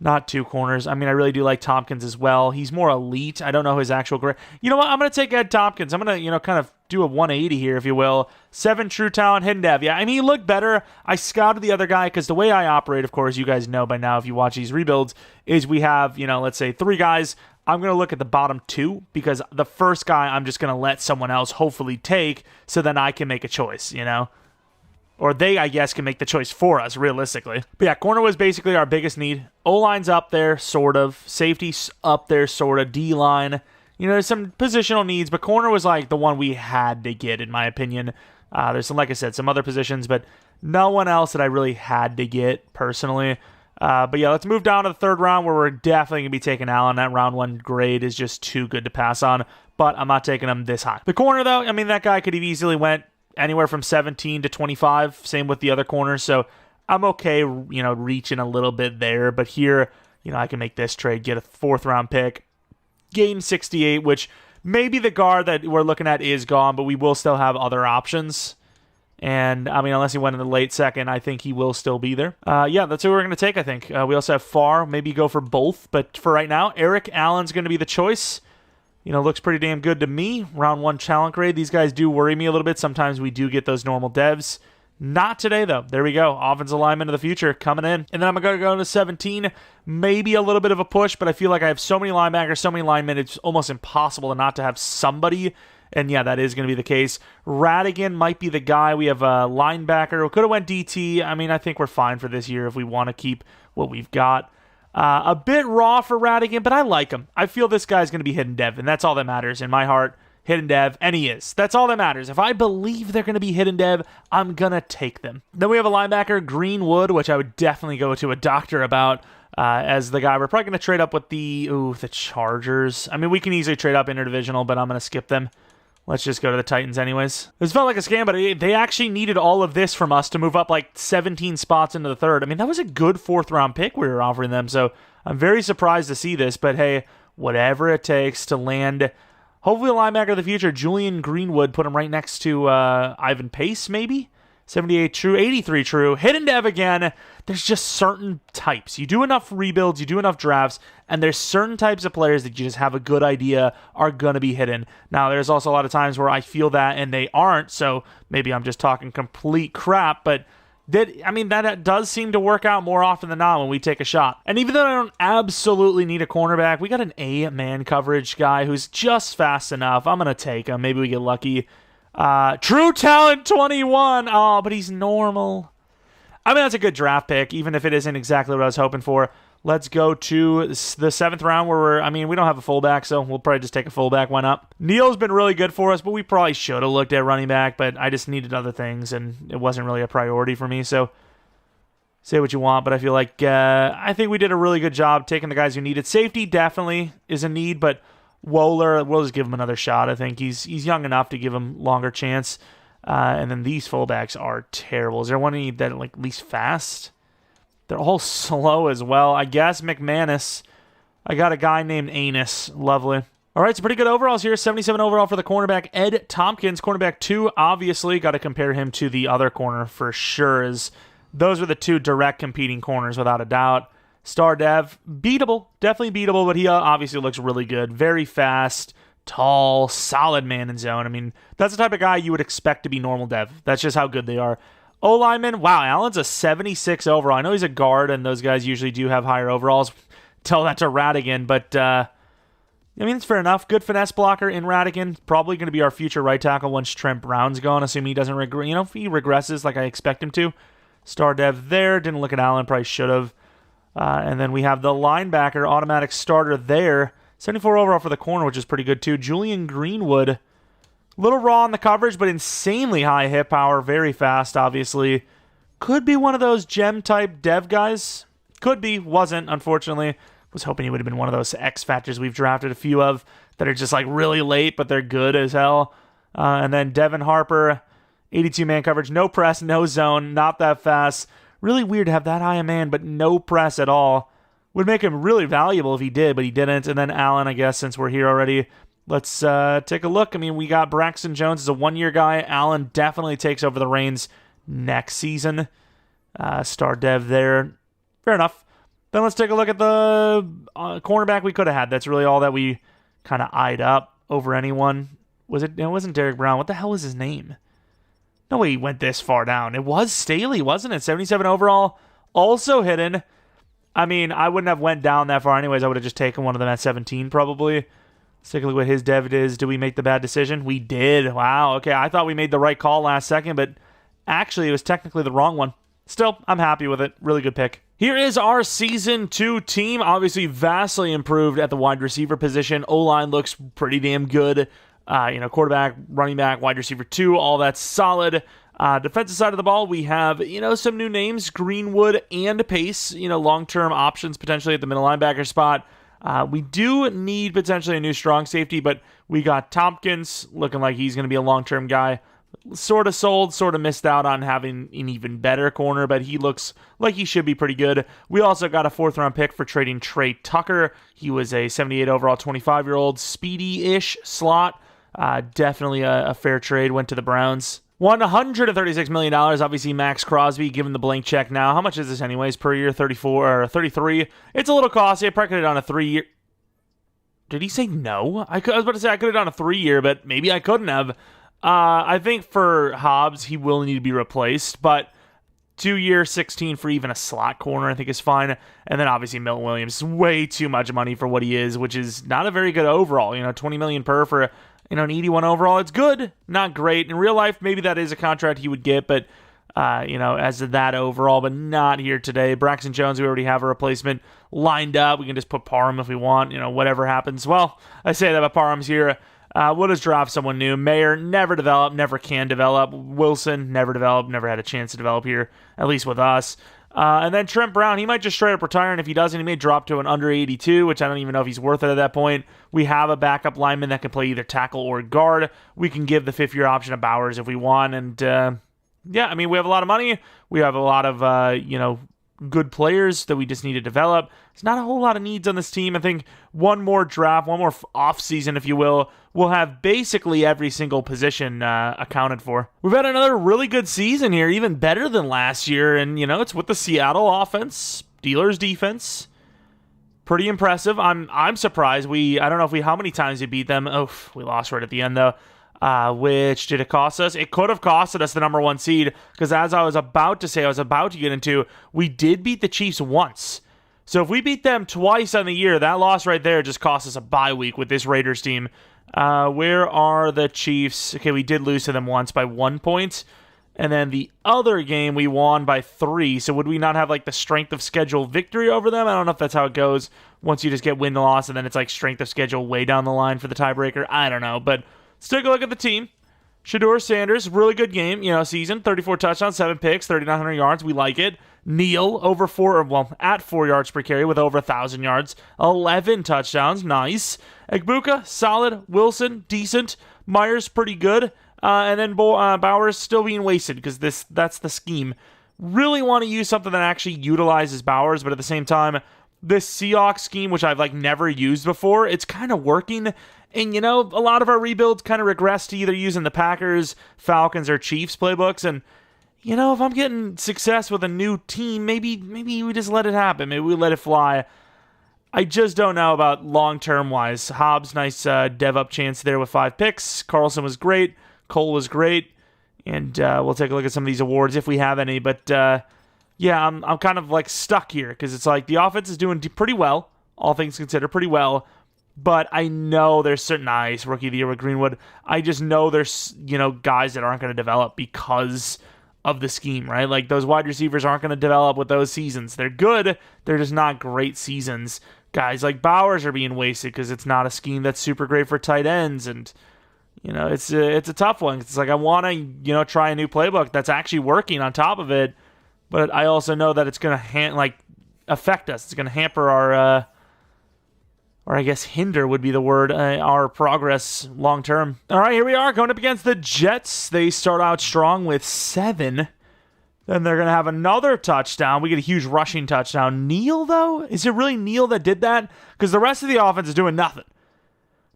Not 2 corners. I mean, I really do like Tompkins as well. He's more elite. I don't know his actual grade. You know what? I'm going to take Ed Tompkins. I'm going to, kind of do a 180 here, if you will. 7 true talent, hidden dev. Yeah, I mean, he looked better. I scouted the other guy because the way I operate, of course, you guys know by now if you watch these rebuilds, is we have, let's say 3 guys. I'm going to look at the bottom 2 because the first guy I'm just going to let someone else hopefully take so then I can make a choice, Or they, I guess, can make the choice for us, realistically. But yeah, corner was basically our biggest need. O-line's up there, sort of. Safety's up there, sort of. D-line. There's some positional needs, but corner was like the one we had to get, in my opinion. There's some, like I said, some other positions, but no one else that I really had to get, personally. But yeah, let's move down to the 3rd round, where we're definitely going to be taking Allen. That round 1 grade is just too good to pass on, but I'm not taking him this high. The corner, though, I mean, that guy could have easily went anywhere from 17 to 25, same with the other corners, so I'm okay, reaching a little bit there, but here, I can make this trade, get a 4th round pick, gain 68, which maybe the guard that we're looking at is gone, but we will still have other options, and, I mean, unless he went in the late 2nd, I think he will still be there. Yeah, that's who we're going to take, I think. We also have Farr, maybe go for both, but for right now, Eric Allen's going to be the choice. Looks pretty damn good to me. Round 1 talent grade. These guys do worry me a little bit. Sometimes we do get those normal devs. Not today, though. There we go. Offensive lineman of the future coming in. And then I'm going to go to 17. Maybe a little bit of a push, but I feel like I have so many linebackers, so many linemen, it's almost impossible not to have somebody. And yeah, that is going to be the case. Radigan might be the guy. We have a linebacker who could have went DT. I mean, I think we're fine for this year if we want to keep what we've got. A bit raw for Radigan, but I like him. I feel this guy's going to be hidden dev, and that's all that matters in my heart. Hidden dev, and he is. That's all that matters. If I believe they're going to be hidden dev, I'm going to take them. Then we have a linebacker, Greenwood, which I would definitely go to a doctor about as the guy. We're probably going to trade up with the Chargers. I mean, we can easily trade up interdivisional, but I'm going to skip them. Let's just go to the Titans anyways. This felt like a scam, but they actually needed all of this from us to move up like 17 spots into the 3rd. I mean, that was a good 4th round pick we were offering them, so I'm very surprised to see this, but hey, whatever it takes to land, hopefully a linebacker of the future. Julian Greenwood, put him right next to Ivan Pace, maybe? 78 true, 83 true, hidden dev again. There's just certain types. You do enough rebuilds, you do enough drafts, and there's certain types of players that you just have a good idea are going to be hidden. Now, there's also a lot of times where I feel that and they aren't, so maybe I'm just talking complete crap, but that does seem to work out more often than not when we take a shot. And even though I don't absolutely need a cornerback, we got an A-man coverage guy who's just fast enough. I'm going to take him. Maybe we get lucky. True talent 21. Oh, but he's normal. I mean, that's a good draft pick, even if it isn't exactly what I was hoping for. Let's go to the 7th round where we don't have a fullback, so we'll probably just take a fullback. Why not? Neal's been really good for us, but we probably should have looked at running back, but I just needed other things, and it wasn't really a priority for me, so say what you want, but I feel like I think we did a really good job taking the guys who needed. Safety definitely is a need, but Wohler, we'll just give him another shot. I think he's young enough to give him longer chance. And then these fullbacks are terrible. Is there one that at least fast? They're all slow as well. I guess McManus. I got a guy named Anus. Lovely. All right, so pretty good overalls here. 77 overall for the cornerback. Ed Tompkins, cornerback 2. Obviously, got to compare him to the other corner for sure. Those were the 2 direct competing corners without a doubt. Star Dev, beatable. Definitely beatable, but he obviously looks really good. Very fast, tall, solid man in zone. I mean, that's the type of guy you would expect to be normal dev. That's just how good they are. O-lineman, wow, Allen's a 76 overall. I know he's a guard, and those guys usually do have higher overalls. Tell that to Radigan, but I mean, it's fair enough. Good finesse blocker in Radigan. Probably going to be our future right tackle once Trent Brown's gone, assuming he doesn't if he regresses like I expect him to. Star dev there. Didn't look at Allen, probably should have. And then we have the linebacker, automatic starter there. 74 overall for the corner, which is pretty good too. Julian Greenwood. Little raw on the coverage, but insanely high hit power. Very fast, obviously. Could be one of those gem-type dev guys. Could be. Wasn't, unfortunately. Was hoping he would have been one of those X factors we've drafted a few of that are just like really late, but they're good as hell. And then Devin Harper, 82-man coverage. No press, no zone. Not that fast. Really weird to have that high a man, but no press at all. Would make him really valuable if he did, but he didn't. And then Allen, I guess, since we're here already. Let's take a look. I mean, we got Braxton Jones as a one-year guy. Allen definitely takes over the reins next season. Star dev there. Fair enough. Then let's take a look at the cornerback we could have had. That's really all that we kind of eyed up over anyone. It wasn't Derek Brown. What the hell was his name? No way he went this far down. It was Staley, wasn't it? 77 overall. Also hidden. I mean, I wouldn't have went down that far anyways. I would have just taken one of them at 17 probably. Let's take a look at what his dev is. Did we make the bad decision? We did. Wow. Okay, I thought we made the right call last second, but actually it was technically the wrong one. Still, I'm happy with it. Really good pick. Here is our Season 2 team. Obviously vastly improved at the wide receiver position. O-line looks pretty damn good. Quarterback, running back, wide receiver 2, all that's solid. Defensive side of the ball, we have, some new names, Greenwood and Pace, long-term options potentially at the middle linebacker spot. We do need potentially a new strong safety, but we got Tompkins looking like he's going to be a long-term guy. Sort of sold, sort of missed out on having an even better corner, but he looks like he should be pretty good. We also got a 4th-round pick for trading Trey Tucker. He was a 78 overall 25-year-old speedy-ish slot. Definitely a fair trade. Went to the Browns. $136 million. Obviously, Max Crosby given the blank check now. How much is this anyways per year? 34 or 33. It's a little costly. I probably could have done a 3-year. Did he say no? I was about to say I could have done a 3-year, but maybe I couldn't have. I think for Hobbs, he will need to be replaced, but 2-year, 16 for even a slot corner, I think is fine. And then obviously Milton Williams, way too much money for what he is, which is not a very good overall. $20 million per for an 81 overall. It's good, not great. In real life, maybe that is a contract he would get, but as of that overall, but not here today. Braxton Jones, we already have a replacement lined up. We can just put Parham if we want, whatever happens. Well, I say that, but Parham's here. We'll just draft someone new. Mayer, never developed, never can develop. Wilson, never developed, never had a chance to develop here, at least with us. And then Trent Brown, he might just straight up retire, and if he doesn't, he may drop to an under 82, which I don't even know if he's worth it at that point. We have a backup lineman that can play either tackle or guard. We can give the 5th-year option to Bowers if we want, and we have a lot of money. We have a lot of, good players that we just need to develop. There's not a whole lot of needs on this team. I think one more draft, one more off-season, if you will, we'll have basically every single position accounted for. We've had another really good season here, even better than last year, and, it's with the Seattle offense, Steelers defense. Pretty impressive. I'm surprised. I don't know how many times we beat them. Oh, we lost right at the end, though. Which did it cost us? It could have costed us the number 1 seed, because as I was about to get into, we did beat the Chiefs once. So if we beat them twice on the year, that loss right there just cost us a bye week with this Raiders team. Where are the Chiefs? Okay, we did lose to them once by 1 point. And then the other game we won by 3. So would we not have the strength of schedule victory over them? I don't know if that's how it goes. Once you just get win-loss and then it's strength of schedule way down the line for the tiebreaker. I don't know, but let's take a look at the team. Shedeur Sanders, really good game, season. 34 touchdowns, 7 picks, 3,900 yards. We like it. Neal, at 4 yards per carry with over 1,000 yards. 11 touchdowns, nice. Egbuka, solid. Wilson, decent. Myers, pretty good. And then Bowers still being wasted because that's the scheme. Really want to use something that actually utilizes Bowers, but at the same time, this Seahawks scheme, which I've never used before, it's kind of working. And, a lot of our rebuilds kind of regress to either using the Packers, Falcons, or Chiefs playbooks. And, if I'm getting success with a new team, maybe we just let it happen. Maybe we let it fly. I just don't know about long-term wise. Hobbs, nice dev up chance there with 5 picks. Carlson was great. Cole was great. And we'll take a look at some of these awards if we have any. But yeah, I'm kind of like stuck here because it's like the offense is doing pretty well, all things considered, pretty well. But I know there's certain Rookie of the Year with Greenwood. I just know there's, guys that aren't going to develop because of the scheme, right? Like those wide receivers aren't going to develop with those seasons. They're good. They're just not great seasons. Guys like Bowers are being wasted because it's not a scheme that's super great for tight ends. And, it's a tough one. It's like I want to, try a new playbook that's actually working on top of it. But I also know that it's going to affect us. It's going to hamper our or I guess hinder would be the word, our progress long term. All right, here we are going up against the Jets. They start out strong with 7. Then they're going to have another touchdown. We get a huge rushing touchdown. Neal, though? Is it really Neal that did that? Because the rest of the offense is doing nothing.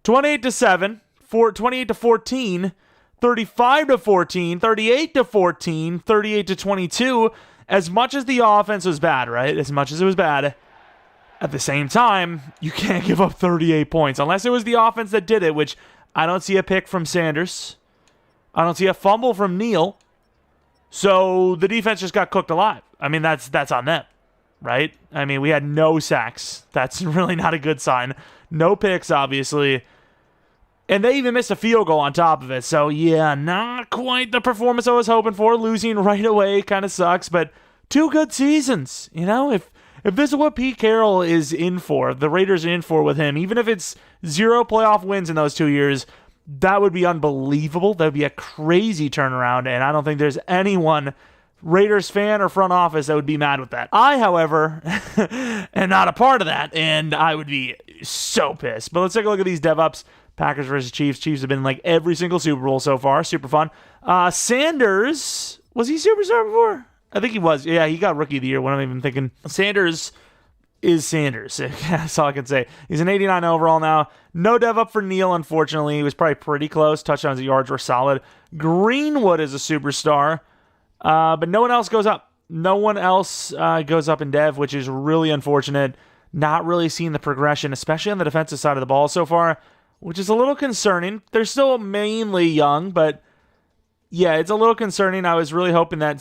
28-7, 28-14, 35-14, 38-14, 38-22. As much as the offense was bad, right? As much as it was bad, at the same time, you can't give up 38 points. Unless it was the offense that did it, which I don't see a pick from Sanders. I don't see a fumble from Neal. So the defense just got cooked alive. I mean, that's on them, right? I mean, we had no sacks. That's really not a good sign. No picks, obviously. And they even missed a field goal on top of it. So, yeah, not quite the performance I was hoping for. Losing right away kind of sucks, but 2 good seasons. If this is what Pete Carroll is in for, the Raiders are in for with him, even if it's 0 playoff wins in those 2 years, that would be unbelievable. That would be a crazy turnaround, and I don't think there's anyone, Raiders fan or front office, that would be mad with that. I, however, am not a part of that, and I would be so pissed. But let's take a look at these dev-ups. Packers versus Chiefs. Chiefs have been in like every single Super Bowl so far. Super fun. Sanders, was he Superstar before? I think he was. Yeah, he got Rookie of the Year. What am I even thinking? Sanders is Sanders. That's all I can say. He's an 89 overall now. No dev up for Neal, unfortunately. He was probably pretty close. Touchdowns and yards were solid. Greenwood is a superstar, but no one else goes up. No one else goes up in dev, which is really unfortunate. Not really seeing the progression, especially on the defensive side of the ball so far, which is a little concerning. They're still mainly young, but yeah, it's a little concerning. I was really hoping that,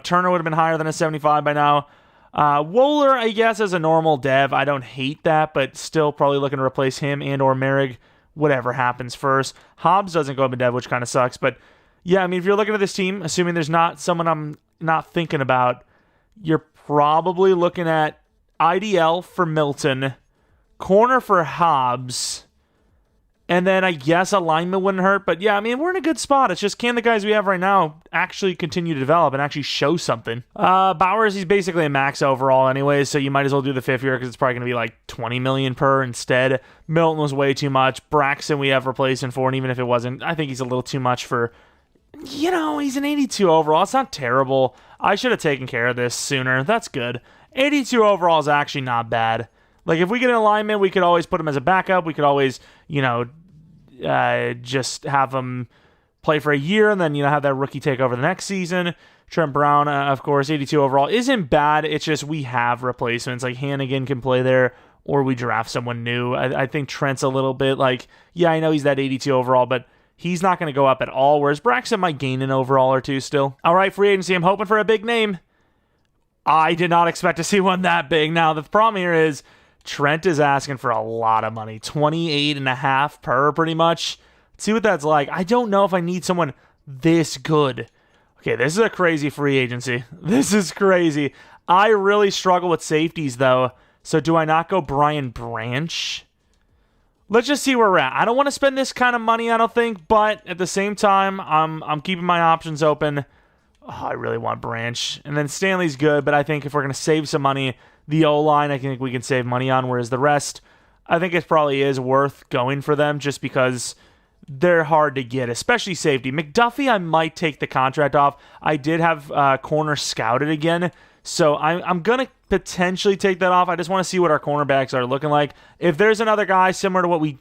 Turner would have been higher than a 75 by now. Wohler, I guess, as a normal dev. I don't hate that, but still probably looking to replace him and or Merrick, whatever happens first. Hobbs doesn't go up in dev, which kind of sucks. But yeah, I mean, if you're looking at this team, assuming there's not someone I'm not thinking about, you're probably looking at IDL for Milton, corner for Hobbs, and then I guess alignment wouldn't hurt. But yeah, I mean, we're in a good spot. It's just, can the guys we have right now actually continue to develop and actually show something? Bowers, he's basically a max overall anyways, so you might as well do the 5th year because it's probably going to be like 20 million per instead. Milton was way too much. Braxton we have replacing for, and even if it wasn't, I think he's a little too much for, he's an 82 overall. It's not terrible. I should have taken care of this sooner. That's good. 82 overall is actually not bad. Like, if we get an alignment, we could always put him as a backup. We could always, just have him play for a year and then, have that rookie take over the next season. Trent Brown, of course, 82 overall isn't bad. It's just we have replacements. Like, Hannigan can play there, or we draft someone new. I think Trent's a little bit like, yeah, I know he's that 82 overall, but he's not going to go up at all, whereas Braxton might gain an overall or two still. All right, free agency, I'm hoping for a big name. I did not expect to see one that big. Now, the problem here is Trent is asking for a lot of money, 28.5 per pretty much. Let's see what that's like. I don't know if I need someone this good. Okay, this is a crazy free agency. This is crazy. I really struggle with safeties, though. So do I not go Brian Branch? Let's just see where we're at. I don't want to spend this kind of money, I don't think, but at the same time, I'm keeping my options open. Oh, I really want Branch. And then Stanley's good, but I think if we're going to save some money, the O-line, I think we can save money on, whereas the rest, I think it probably is worth going for them just because they're hard to get, especially safety. McDuffie, I might take the contract off. I did have corner scouted again, so I'm going to potentially take that off. I just want to see what our cornerbacks are looking like. If there's another guy similar to what we,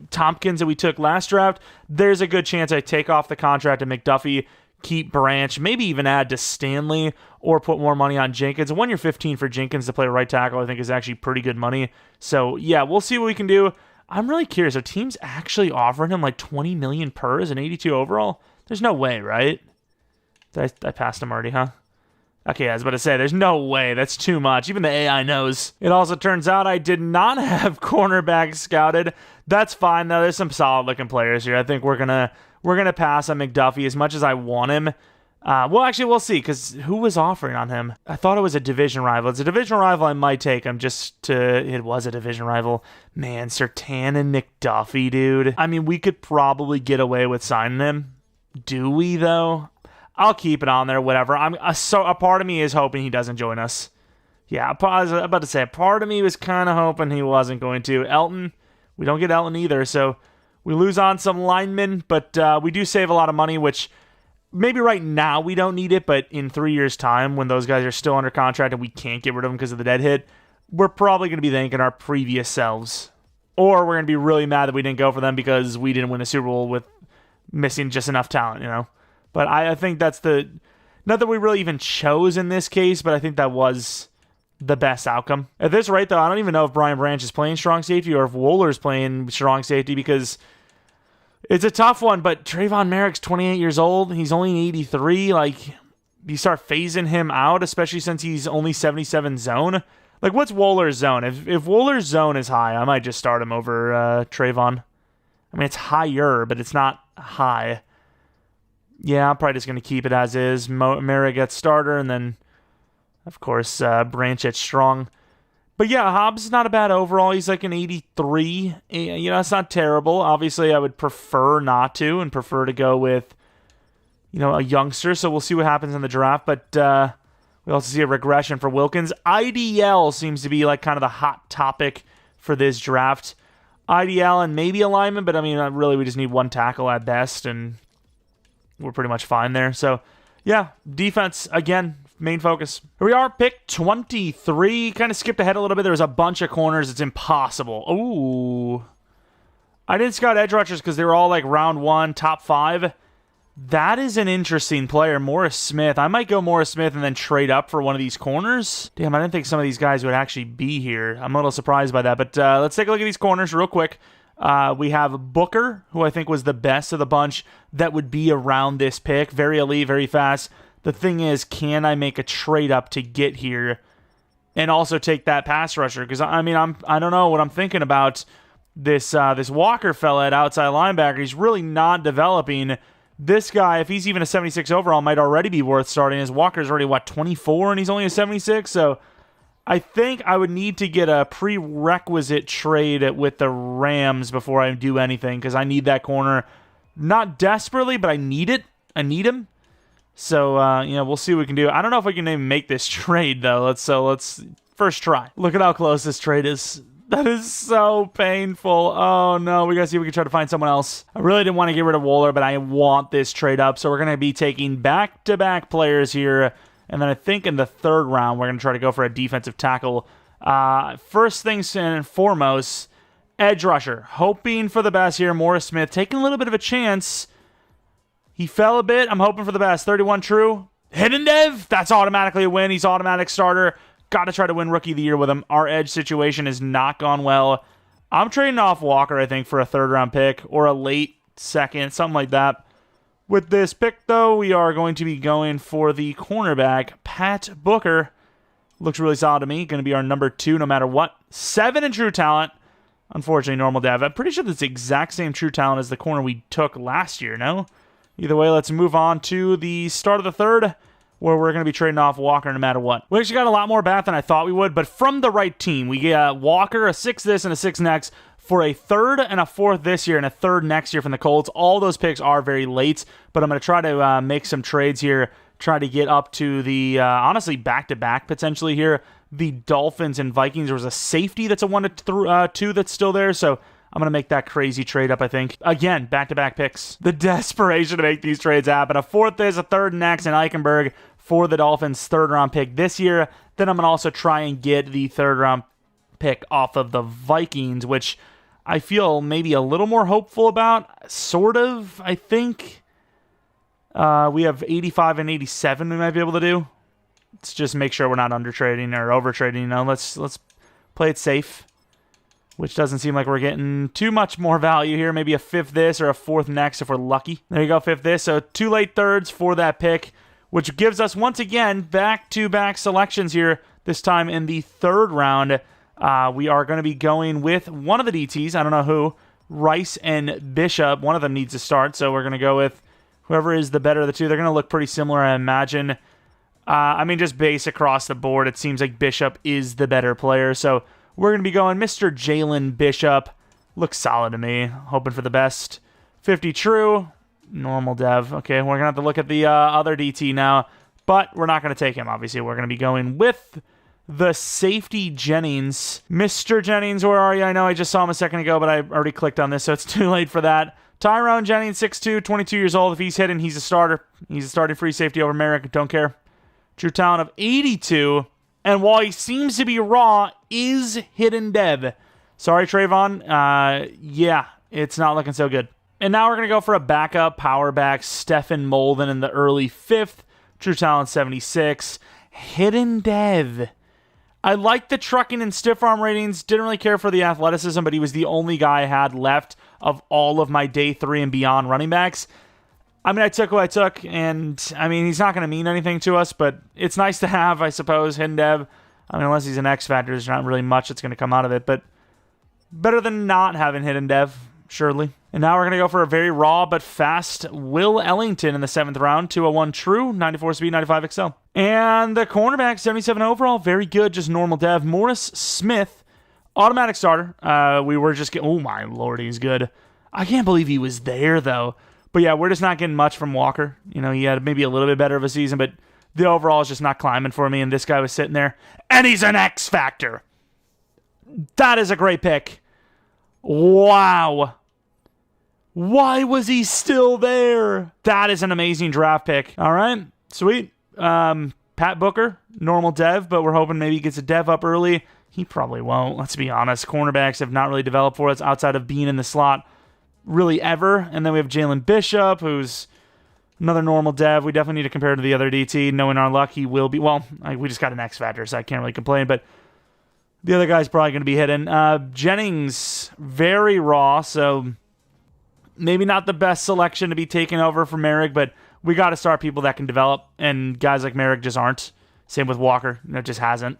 Tompkins that we took last draft, there's a good chance I take off the contract to McDuffie, keep Branch, maybe even add to Stanley, or put more money on Jenkins. 1 year 15 for Jenkins to play right tackle, I think, is actually pretty good money. So, yeah, we'll see what we can do. I'm really curious. Are teams actually offering him like $20 million per as an 82 overall? There's no way, right? I passed him already, huh? Okay, I was about to say, there's no way. That's too much. Even the AI knows. It also turns out I did not have cornerback scouted. That's fine, though. There's some solid-looking players here. I think we're gonna pass on McDuffie as much as I want him. Well, actually, we'll see, because who was offering on him? I thought it was a division rival. It's a division rival I might take him it was a division rival. Man, Surtain and McDuffie, dude. I mean, we could probably get away with signing him. Do we, though? I'll keep it on there, whatever. A part of me is hoping he doesn't join us. Yeah, I was about to say, a part of me was kind of hoping he wasn't going to. Elton, we don't get Elton either, so we lose on some linemen, but we do save a lot of money, which maybe right now we don't need it, but in 3 years' time, when those guys are still under contract and we can't get rid of them because of the dead hit, we're probably going to be thanking our previous selves. Or we're going to be really mad that we didn't go for them because we didn't win the Super Bowl with missing just enough talent, you know? But I think that's not that we really even chose in this case, but I think that was the best outcome. At this rate, though, I don't even know if Brian Branch is playing strong safety or if Woller's playing strong safety because it's a tough one, but Trayvon Merrick's 28 years old. He's only 83. Like, you start phasing him out, especially since he's only 77 zone. Like, what's Woller's zone? If Woller's zone is high, I might just start him over Trayvon. I mean, it's higher, but it's not high. Yeah, I'm probably just going to keep it as is. Merrick gets starter, and then, of course, Branch at strong. But yeah, Hobbs is not a bad overall. He's like an 83. You know, it's not terrible. Obviously, I would prefer not to and prefer to go with, you know, a youngster. So we'll see what happens in the draft. But we also see a regression for Wilkins. IDL seems to be like kind of the hot topic for this draft. IDL and maybe alignment, but I mean, really, we just need one tackle at best, and we're pretty much fine there. So, yeah, defense, again, main focus. Here we are, pick 23. Kind of skipped ahead a little bit. There was a bunch of corners. It's impossible. Ooh. I didn't scout edge rushers because they were all like round 1, top 5. That is an interesting player, Morris Smith. I might go Morris Smith and then trade up for one of these corners. Damn, I didn't think some of these guys would actually be here. I'm a little surprised by that. But let's take a look at these corners real quick. We have Booker, who I think was the best of the bunch that would be around this pick. Very elite, very fast. The thing is, can I make a trade up to get here and also take that pass rusher? Because, I mean, I don't know what I'm thinking about this Walker fella at outside linebacker. He's really not developing. This guy, if he's even a 76 overall, might already be worth starting. His Walker's already, 24, and he's only a 76? So I think I would need to get a prerequisite trade with the Rams before I do anything, because I need that corner. Not desperately, but I need it. I need him. So, we'll see what we can do. I don't know if we can even make this trade, though. Let's first try. Look at how close this trade is. That is so painful. Oh, no. We got to see if we can try to find someone else. I really didn't want to get rid of Waller, but I want this trade up. So we're going to be taking back-to-back players here. And then I think in the third round, we're going to try to go for a defensive tackle. First things and foremost, edge rusher. Hoping for the best here. Morris Smith taking a little bit of a chance. He fell a bit. I'm hoping for the best. 31 true. Hidden Dev. That's automatically a win. He's automatic starter. Got to try to win Rookie of the Year with him. Our edge situation has not gone well. I'm trading off Walker, I think, for a third-round pick or a late second, something like that. With this pick, though, we are going to be going for the cornerback, Pat Booker. Looks really solid to me. Going to be our number 2 no matter what. 7 in true talent. Unfortunately, normal dev. I'm pretty sure that's the exact same true talent as the corner we took last year, no? Either way, let's move on to the start of the third, where we're going to be trading off Walker no matter what. We actually got a lot more bat than I thought we would, but from the right team. We get Walker, a 6 this and a 6 next, for a 3rd and a 4th this year and a 3rd next year from the Colts. All those picks are very late, but I'm going to try to make some trades here, try to get up to the, honestly, back-to-back potentially here. The Dolphins and Vikings. There was a safety that's a 1-2 that's still there, so I'm going to make that crazy trade up, I think. Again, back-to-back picks. The desperation to make these trades happen. A 4th this, a 3rd next, and Eichenberg for the Dolphins' 3rd-round pick this year. Then I'm going to also try and get the 3rd-round pick off of the Vikings, which I feel maybe a little more hopeful about. Sort of, I think. We have 85 and 87 we might be able to do. Let's just make sure we're not under-trading or over-trading. Let's play it safe, which doesn't seem like we're getting too much more value here. Maybe a 5th this or a 4th next if we're lucky. There you go, 5th this. So 2 late 3rds for that pick. which gives us, once again, back-to-back selections here, this time in the third round. We are going to be going with one of the DTs. I don't know who. Rice and Bishop. One of them needs to start, so we're going to go with whoever is the better of the two. They're going to look pretty similar, I imagine. Just base across the board, it seems like Bishop is the better player, so we're going to be going Mr. Jalen Bishop. Looks solid to me. Hoping for the best. 50 true. Normal dev. Okay, we're going to have to look at the other DT now, but we're not going to take him, obviously. We're going to be going with the safety Jennings. Mr. Jennings, where are you? I know I just saw him a second ago, but I already clicked on this, so it's too late for that. Tyrone Jennings, 6'2", 22 years old. If he's hitting, he's a starter. He's a starting free safety over Merrick. Don't care. True talent of 82. And while he seems to be raw, is hidden dev. Sorry, Trayvon. Yeah, it's not looking so good. And now we're going to go for a backup power back, Stephen Molden in the early 5th. True talent 76. Hidden dev. I liked the trucking and stiff arm ratings. Didn't really care for the athleticism, but he was the only guy I had left of all of my day 3 and beyond running backs. I took what I took, and, he's not going to mean anything to us, but it's nice to have, I suppose, hidden dev. Unless he's an X Factor, there's not really much that's going to come out of it, but better than not having hidden dev, surely. And now we're going to go for a very raw but fast Will Ellington in the 7th round. 201 true, 94 speed, 95 XL. And the cornerback, 77 overall, very good, just normal dev. Morris Smith, automatic starter. We were just getting, oh my lord, he's good. I can't believe he was there, though. But yeah, we're just not getting much from Walker. He had maybe a little bit better of a season, but the overall is just not climbing for me, and this guy was sitting there. And he's an X Factor. That is a great pick. Wow. Why was he still there? That is an amazing draft pick. All right, sweet. Pat Booker, normal dev, but we're hoping maybe he gets a dev up early. He probably won't, let's be honest. Cornerbacks have not really developed for us outside of being in the slot really ever. And then we have Jalen Bishop, who's another normal dev. We definitely need to compare to the other DT. Knowing our luck, he will be. Well, we just got an X Factor, so I can't really complain, but the other guy's probably going to be hidden. Jennings, very raw, so maybe not the best selection to be taken over for Merrick, but we got to start people that can develop, and guys like Merrick just aren't. Same with Walker. It just hasn't.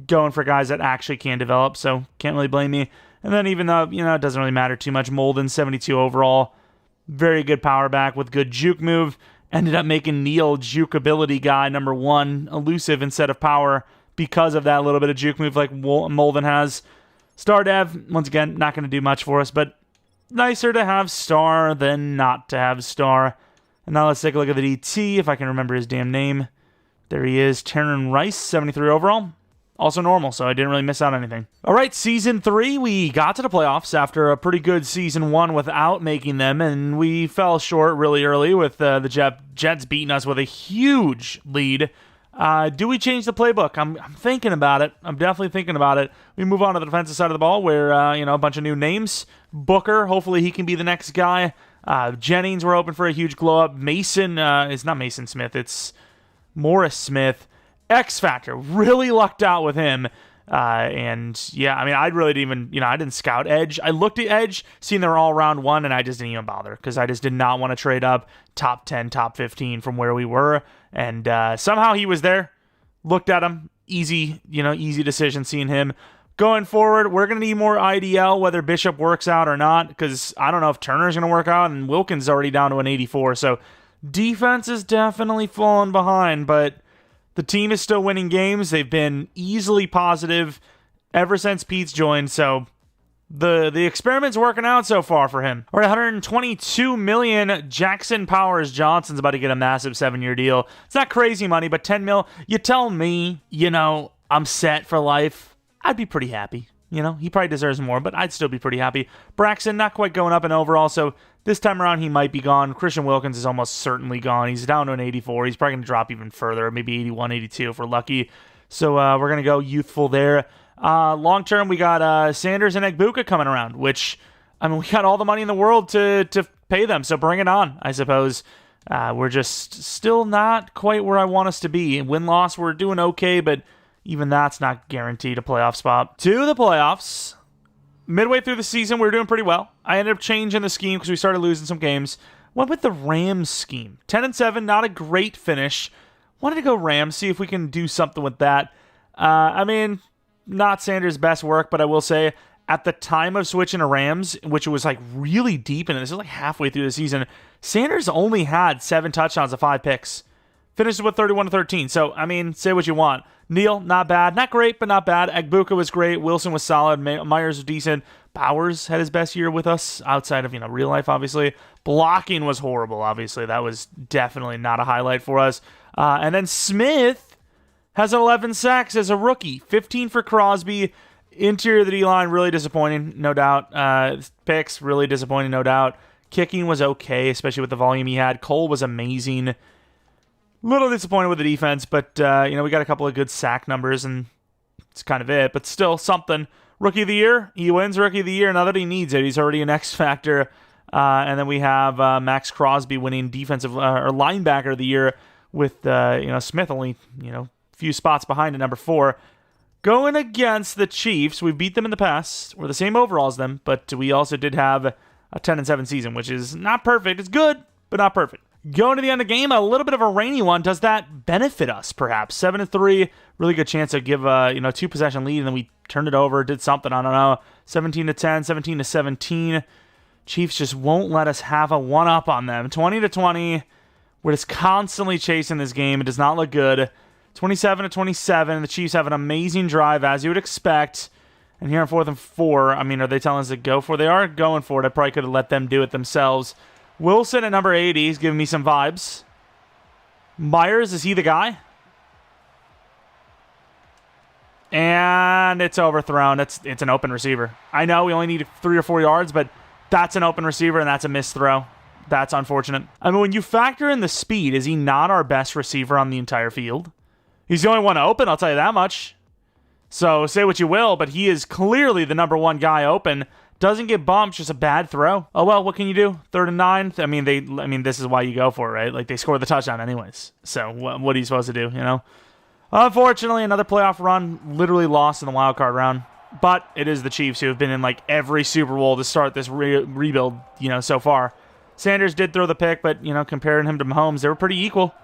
Going for guys that actually can develop, so can't really blame me. And then even though, it doesn't really matter too much, Molden, 72 overall. Very good power back with good juke move. Ended up making Neil juke ability guy number 1, elusive instead of power, because of that little bit of juke move like Molden has. Star dev, once again, not going to do much for us, but nicer to have star than not to have star. And now let's take a look at the DT, if I can remember his damn name. There he is, Terran Rice, 73 overall. Also normal, so I didn't really miss out on anything. All right, Season 3, we got to the playoffs after a pretty good Season 1 without making them, and we fell short really early with the Jets beating us with a huge lead. Do we change the playbook? I'm thinking about it. I'm definitely thinking about it. We move on to the defensive side of the ball where, a bunch of new names. Booker, hopefully he can be the next guy. Jennings, we're hoping for a huge glow up. Mason, it's not Mason Smith, it's Morris Smith. X Factor, really lucked out with him. And yeah, I really didn't even, I didn't scout Edge. I looked at Edge, seeing they're all round 1, and I just didn't even bother because I just did not want to trade up top 10, top 15 from where we were. And somehow he was there. Looked at him. Easy decision seeing him. Going forward, we're going to need more IDL, whether Bishop works out or not, because I don't know if Turner's going to work out, and Wilkins is already down to an 84. So defense is definitely falling behind, but the team is still winning games. They've been easily positive ever since Pete's joined, so the experiment's working out so far for him. All right, $122 million. Jackson Powers Johnson's about to get a massive 7-year deal. It's not crazy money, but $10 million. You tell me, I'm set for life, I'd be pretty happy. He probably deserves more, but I'd still be pretty happy. Braxton, not quite going up in overall, so this time around he might be gone. Christian Wilkins is almost certainly gone. He's down to an 84. He's probably going to drop even further, maybe 81, 82 if we're lucky. So we're going to go youthful there. Long term, we got Sanders and Egbuka coming around, which, we got all the money in the world to pay them, so bring it on, I suppose. We're just still not quite where I want us to be. Win-loss, we're doing okay, but even that's not guaranteed a playoff spot. To the playoffs. Midway through the season, we were doing pretty well. I ended up changing the scheme because we started losing some games. Went with the Rams scheme. 10-7, not a great finish. Wanted to go Rams, see if we can do something with that. I mean, not Sanders' best work, but I will say, at the time of switching to Rams, which was like really deep, and this is like halfway through the season, Sanders only had 7 touchdowns and 5 picks. Finished with 31-13. So, I mean, say what you want. Neal, not bad. Not great, but not bad. Agbukha was great. Wilson was solid. Myers was decent. Bowers had his best year with us outside of, real life, obviously. Blocking was horrible, obviously. That was definitely not a highlight for us. And then Smith has 11 sacks as a rookie. 15 for Crosby. Interior of the D-line, really disappointing, no doubt. Picks, really disappointing, no doubt. Kicking was okay, especially with the volume he had. Cole was amazing. Little disappointed with the defense, but, we got a couple of good sack numbers, and it's kind of it. But still, something. Rookie of the Year, he wins Rookie of the Year. Not that he needs it. He's already an X factor. And then we have Max Crosby winning Defensive or Linebacker of the Year with, Smith only, few spots behind at number 4. Going against the Chiefs, we beat them in the past. We're the same overall as them, but we also did have a 10-7 season, which is not perfect. It's good, but not perfect. Going to the end of the game, a little bit of a rainy one. Does that benefit us, perhaps? 7-3, really good chance to give a 2-possession lead, and then we turned it over, did something, I don't know. 17-10, 17-17. Chiefs just won't let us have a one-up on them. 20-20. We're just constantly chasing this game. It does not look good. 27-27. The Chiefs have an amazing drive, as you would expect. And here on 4th and 4, are they telling us to go for it? They are going for it. I probably could have let them do it themselves. Wilson at number 80 is giving me some vibes. Myers, is he the guy? And it's overthrown. It's an open receiver. I know we only need 3 or 4 yards, but that's an open receiver, and that's a missed throw. That's unfortunate. When you factor in the speed, is he not our best receiver on the entire field? He's the only one open, I'll tell you that much. So say what you will, but he is clearly the number 1 guy open. Doesn't get bumped, just a bad throw. Oh, well, what can you do? 3rd and 9? This is why you go for it, right? Like, they scored the touchdown anyways. So what are you supposed to do, Unfortunately, another playoff run, literally lost in the wild card round. But it is the Chiefs who have been in, every Super Bowl to start this rebuild, so far. Sanders did throw the pick, but, comparing him to Mahomes, they were pretty equal.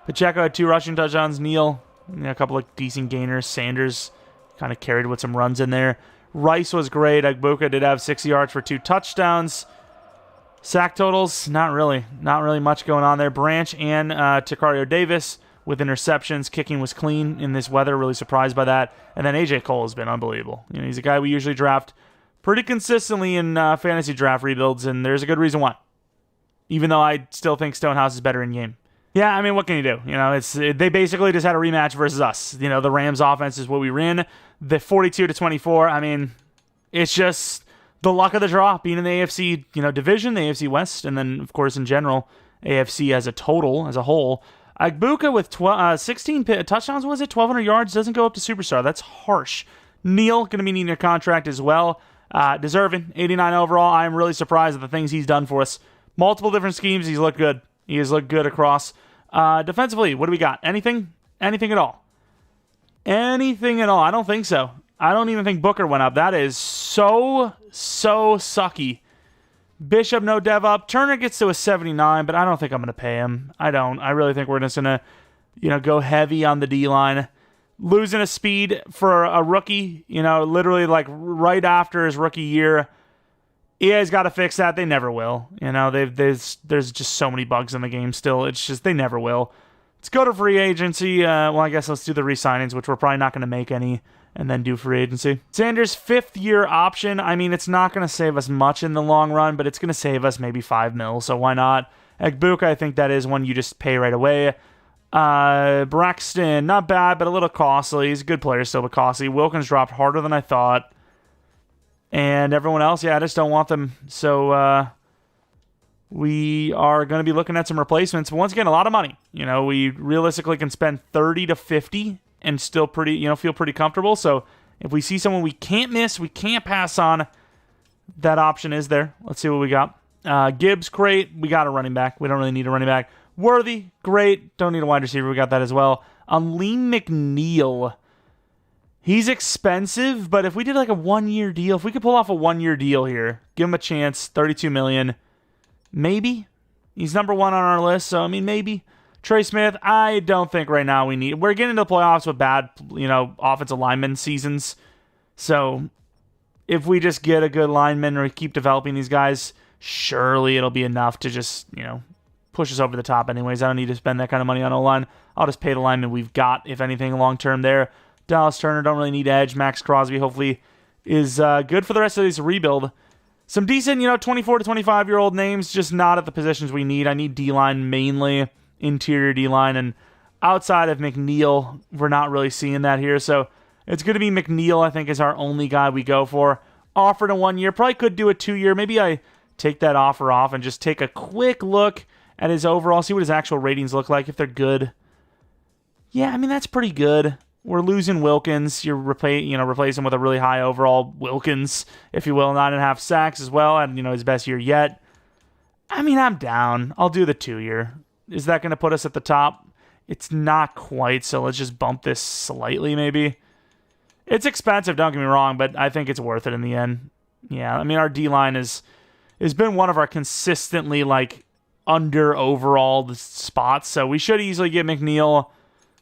Pacheco had 2 rushing touchdowns. Neal, a couple of decent gainers. Sanders kind of carried with some runs in there. Rice was great. Agbukha did have 6 yards for 2 touchdowns. Sack totals, not really much going on there. Branch and Tacario Davis with interceptions. Kicking was clean in this weather. Really surprised by that. And then AJ Cole has been unbelievable. He's a guy we usually draft pretty consistently in fantasy draft rebuilds, and there's a good reason why. Even though I still think Stonehouse is better in game. Yeah, what can you do? They basically just had a rematch versus us. The Rams offense is what we ran. The 42-24, it's just the luck of the draw, being in the AFC, division, the AFC West, and then, of course, in general, AFC as a whole. Agbukha with 16 touchdowns, was it? 1,200 yards, doesn't go up to superstar. That's harsh. Neal, going to be needing a contract as well. Deserving, 89 overall. I am really surprised at the things he's done for us. Multiple different schemes, he's looked good. He has looked good across. Defensively, what do we got? Anything? Anything at all? Anything at all? I don't think so. I don't even think Booker went up. That is so sucky. Bishop, no dev up. Turner gets to a 79, but I don't think I'm going to pay him. I don't. I really think we're just going to, go heavy on the D-line. Losing a speed for a rookie, literally right after his rookie year. EA's got to fix that. They never will. There's just so many bugs in the game still. It's just, they never will. Let's go to free agency. I guess let's do the re-signings, which we're probably not going to make any, and then do free agency. Sanders' 5th-year option. It's not going to save us much in the long run, but it's going to save us maybe $5 million, so why not? Agbukha, I think that is one you just pay right away. Braxton, not bad, but a little costly. He's a good player still, but costly. Wilkins dropped harder than I thought. And everyone else, I just don't want them. So we are going to be looking at some replacements. But once again, a lot of money. We realistically can spend 30 to 50 and still feel pretty comfortable. So if we see someone we can't miss, we can't pass on, that option is there. Let's see what we got. Gibbs, great. We got a running back. We don't really need a running back. Worthy, great. Don't need a wide receiver. We got that as well. Lee McNeil. He's expensive, but if we did a 1-year deal, if we could pull off a 1-year deal here, give him a chance, $32 million, maybe. He's number 1 on our list, so, I mean, maybe. Trey Smith, I don't think right now we need. We're getting into the playoffs with bad, offensive lineman seasons. So if we just get a good lineman or keep developing these guys, surely it'll be enough to just, push us over the top anyways. I don't need to spend that kind of money on O-line. I'll just pay the lineman we've got, if anything, long-term there. Dallas Turner, don't really need edge. Max Crosby, hopefully, is good for the rest of this rebuild. Some decent, 24 to 25-year-old names, just not at the positions we need. I need D-line mainly. Interior D-line, and outside of McNeil, we're not really seeing that here, so it's going to be McNeil, I think, is our only guy we go for. Offered a 1 year, probably could do a 2 year. Maybe I take that offer off and just take a quick look at his overall, see what his actual ratings look like, if they're good. Yeah, I mean, that's pretty good. We're losing Wilkins. You're replacing with a really high overall Wilkins, if you will, 9.5 sacks as well, and, his best year yet. I mean, I'm down. I'll do the 2 year. Is that going to put us at the top? It's not quite, so let's just bump this slightly, maybe. It's expensive, don't get me wrong, but I think it's worth it in the end. Yeah, I mean, our D-line has been one of our consistently, under overall spots, so we should easily get McNeil.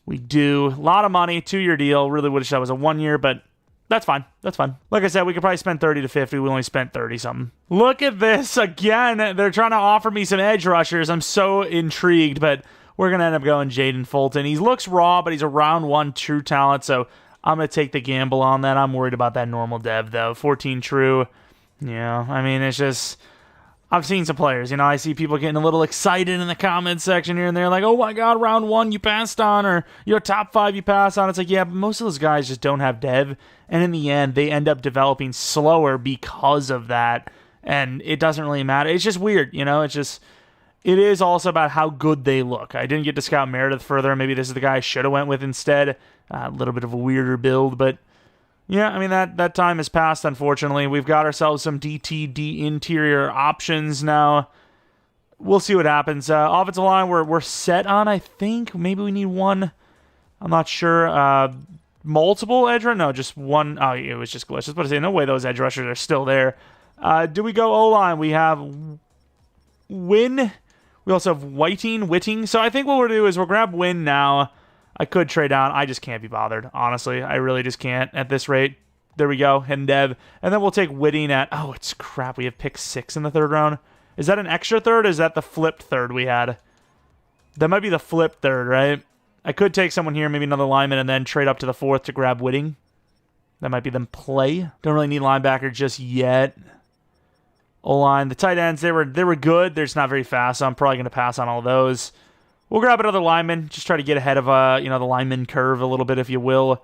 We do. A lot of money, 2 year deal. Really wish that was a 1 year, but that's fine. That's fine. Like I said, we could probably spend 30 to 50. We only spent 30-something. Look at this. Again, they're trying to offer me some edge rushers. I'm so intrigued, but we're going to end up going Jaden Fulton. He looks raw, but he's a round 1 true talent, so I'm going to take the gamble on that. I'm worried about that normal dev, though. 14 true. Yeah, I mean, it's just... I've seen some players, I see people getting a little excited in the comments section here and there, like, oh my god, round 1 you passed on, or your top 5 you passed on. It's like, yeah, but most of those guys just don't have dev, and in the end, they end up developing slower because of that, and it doesn't really matter. It's just weird, it is also about how good they look. I didn't get to scout Meredith further. Maybe this is the guy I should have went with instead. A little bit of a weirder build, but yeah, I mean, that time has passed, unfortunately. We've got ourselves some DTD interior options now. We'll see what happens. Offensive line, we're set on, I think. Maybe we need one. I'm not sure. Multiple edge rushers? No, just one. Oh, it was just glitched. I was about to say, no way those edge rushers are still there. Do we go O-line? We have Win. We also have Whiting. So I think what we'll do is we'll grab Win now. I could trade down. I just can't be bothered, honestly. I really just can't at this rate. There we go, hidden dev. And then we'll take Whitting at... Oh, it's crap. We have pick 6 in the 3rd round. Is that an extra 3rd, or is that the flipped 3rd we had? That might be the flipped 3rd, right? I could take someone here, maybe another lineman, and then trade up to the 4th to grab Whitting. That might be them play. Don't really need linebacker just yet. O-line. The tight ends, they were good. They're just not very fast, so I'm probably going to pass on all those. We'll grab another lineman. Just try to get ahead of the lineman curve a little bit, if you will.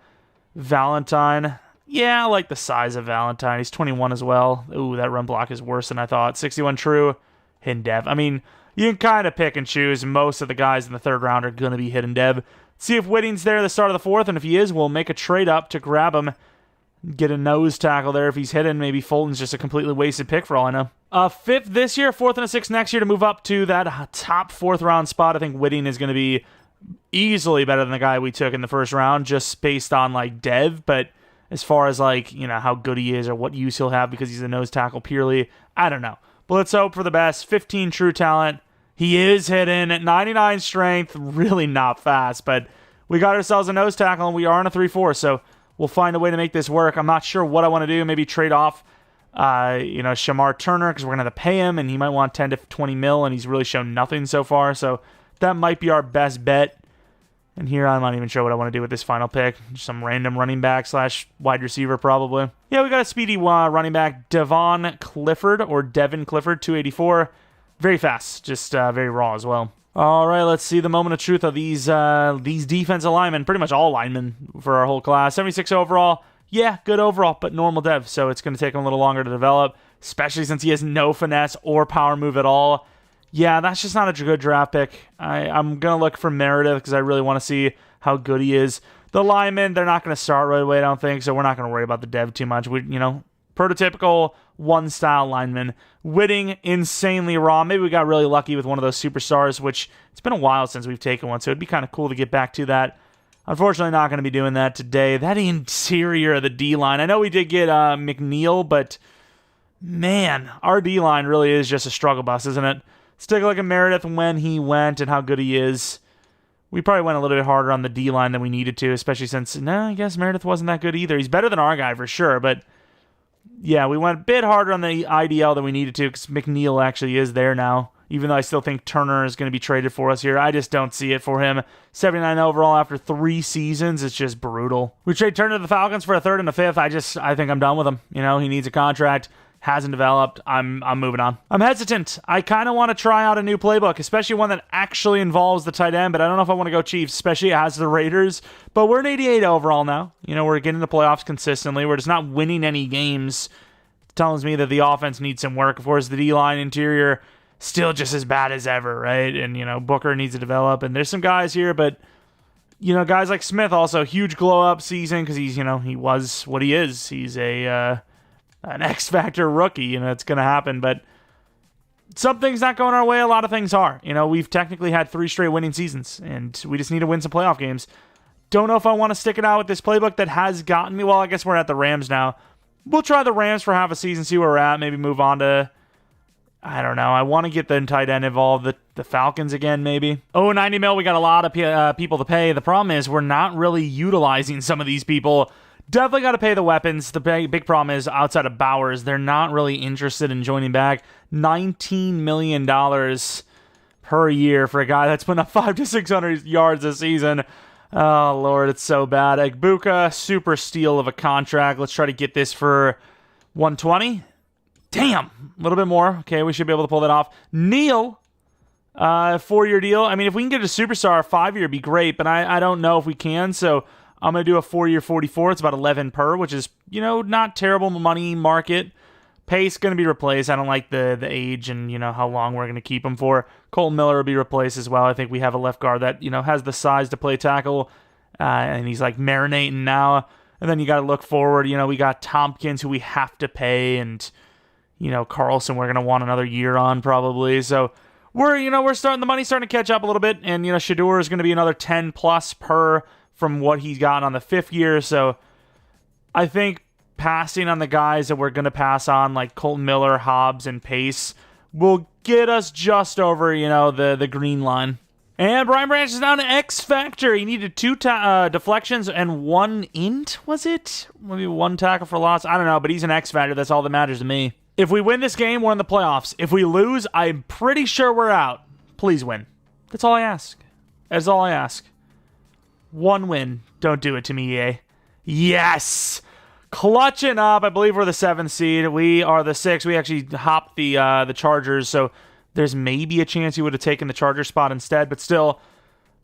Valentine. Yeah, I like the size of Valentine. He's 21 as well. Ooh, that run block is worse than I thought. 61 true. Hidden dev. I mean, you can kind of pick and choose. Most of the guys in the 3rd round are going to be hidden dev. See if Whitting's there at the start of the 4th, and if he is, we'll make a trade up to grab him. Get a nose tackle there. If he's hidden, maybe Fulton's just a completely wasted pick for all I know. 5th this year, 4th and a 6th next year to move up to that top 4th round spot. I think Whitting is going to be easily better than the guy we took in the 1st round, just based on dev. But as far as how good he is or what use he'll have because he's a nose tackle purely, I don't know. But let's hope for the best. 15 true talent. He is hidden at 99 strength. Really not fast, but we got ourselves a nose tackle and we are in a 3-4. So we'll find a way to make this work. I'm not sure what I want to do. Maybe trade off, Shamar Turner, because we're going to have to pay him, and he might want 10 to 20 mil, and he's really shown nothing so far. So that might be our best bet. And here, I'm not even sure what I want to do with this final pick. Some random running back / wide receiver, probably. Yeah, we got a speedy running back, Devin Clifford, 284. Very fast, just very raw as well. All right, let's see the moment of truth of these defensive linemen, pretty much all linemen for our whole class. 76 overall. Yeah, good overall, but normal dev, so it's going to take him a little longer to develop, especially since he has no finesse or power move at all. Yeah, that's just not a good draft pick. I'm going to look for Meredith because I really want to see how good he is. The linemen, they're not going to start right away, I don't think, so we're not going to worry about the dev too much. Prototypical one-style lineman. Whitting, insanely raw. Maybe we got really lucky with one of those superstars, which it's been a while since we've taken one, so it'd be kind of cool to get back to that. Unfortunately, not going to be doing that today. That interior of the D-line. I know we did get McNeil, but man, our D-line really is just a struggle bus, isn't it? Let's take a look at Meredith when he went and how good he is. We probably went a little bit harder on the D-line than we needed to, especially since, I guess Meredith wasn't that good either. He's better than our guy for sure, but yeah, we went a bit harder on the IDL than we needed to because McNeil actually is there now, even though I still think Turner is going to be traded for us here. I just don't see it for him. 79 overall after 3 seasons, it's just brutal. We trade Turner to the Falcons for a 3rd and a 5th. I think I'm done with him. He needs a contract. Hasn't developed. I'm moving on. I'm hesitant. I kind of want to try out a new playbook, especially one that actually involves the tight end, but I don't know if I want to go Chiefs, especially as the Raiders. But we're an 88 overall now. We're getting the playoffs consistently. We're just not winning any games. It tells me that the offense needs some work. Of course, the D-line interior still just as bad as ever, right? And, Booker needs to develop. And there's some guys here, but, guys like Smith also, huge glow-up season because he's, he was what he is. He's an X-Factor rookie, it's going to happen, but some things not going our way, a lot of things are. We've technically had 3 straight winning seasons, and we just need to win some playoff games. Don't know if I want to stick it out with this playbook that has gotten me. Well, I guess we're at the Rams now. We'll try the Rams for half a season, see where we're at, maybe move on to, I don't know. I want to get the tight end involved, the Falcons again, maybe. Oh, 90 mil, we got a lot of people to pay. The problem is we're not really utilizing some of these people. Definitely got to pay the weapons. The big problem is outside of Bowers, they're not really interested in joining back. $19 million per year for a guy that's putting up 500 to 600 yards a season. Oh, Lord, it's so bad. Egbuka, super steal of a contract. Let's try to get this for 120. Damn, a little bit more. Okay, we should be able to pull that off. Neal, 4-year deal. I mean, if we can get a superstar, a 5-year would be great, but I don't know if we can, so I'm going to do a 4-year 44. It's about 11 per, which is, not terrible money market. Pace going to be replaced. I don't like the age and, how long we're going to keep him for. Colton Miller will be replaced as well. I think we have a left guard that, has the size to play tackle, and he's like marinating now. And then you got to look forward. We got Tompkins, who we have to pay, and, Carlson we're going to want another year on probably. So we're starting, the money's starting to catch up a little bit, and, Shedeur is going to be another 10 plus per from what he's gotten on the 5th year. So I think passing on the guys that we're going to pass on, like Colton Miller, Hobbs, and Pace, will get us just over, the green line. And Brian Branch is down to X Factor. He needed 2 deflections and 1 int, was it? Maybe 1 tackle for loss. I don't know, but he's an X Factor. That's all that matters to me. If we win this game, we're in the playoffs. If we lose, I'm pretty sure we're out. Please win. That's all I ask. That's all I ask. 1 win. Don't do it to me, EA. Yes! Clutching up. I believe we're the 7th seed. We are the 6th. We actually hopped the Chargers, so there's maybe a chance he would have taken the Charger spot instead, but still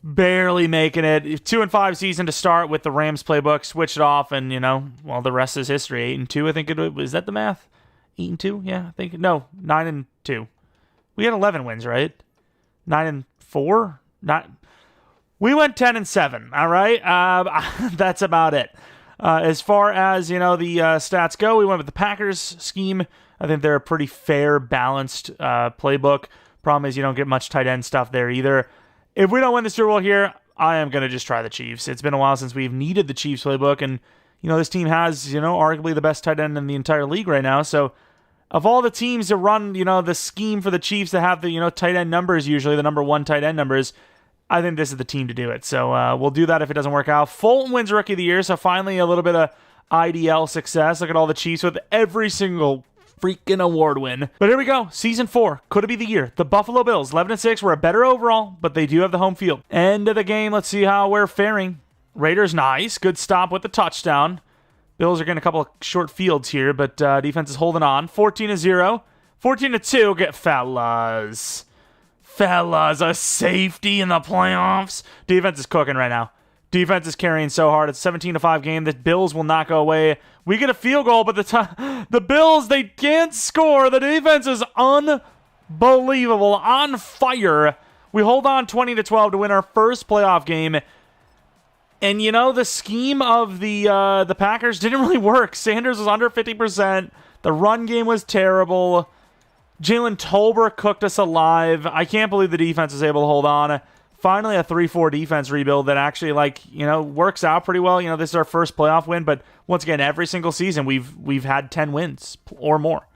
barely making it. 2-5 season to start with the Rams playbook. Switched it off, and, the rest is history. 8-2, I think it was. Is that the math? 8-2? Yeah, I think. No, 9-2. We had 11 wins, right? 9-4? Not. We went 10-7, all right? That's about it. As far as, the stats go, we went with the Packers scheme. I think they're a pretty fair, balanced playbook. Problem is you don't get much tight end stuff there either. If we don't win the Super Bowl here, I am going to just try the Chiefs. It's been a while since we've needed the Chiefs playbook, and, this team has, arguably the best tight end in the entire league right now. So of all the teams that run, the scheme for the Chiefs that have the, tight end numbers, usually the number 1 tight end numbers, I think this is the team to do it. So we'll do that if it doesn't work out. Fulton wins Rookie of the Year, so finally a little bit of IDL success. Look at all the Chiefs with every single freaking award win. But here we go. Season 4. Could it be the year? The Buffalo Bills, 11-6, were a better overall, but they do have the home field. End of the game. Let's see how we're faring. Raiders, nice. Good stop with the touchdown. Bills are getting a couple of short fields here, but defense is holding on. 14-0. 14-2. Get fellas. Fellas, a safety in the playoffs. Defense is cooking right now. Defense is carrying so hard. It's a 17-5 game. The Bills will not go away. We get a field goal, but the Bills, they can't score. The defense is unbelievable, on fire. We hold on 20-12 to win our first playoff game. And, the scheme of the Packers didn't really work. Sanders was under 50%. The run game was terrible. Jalen Tolbert cooked us alive. I can't believe the defense was able to hold on. Finally, a 3-4 defense rebuild that actually, works out pretty well. This is our first playoff win, but once again, every single season we've had 10 wins or more.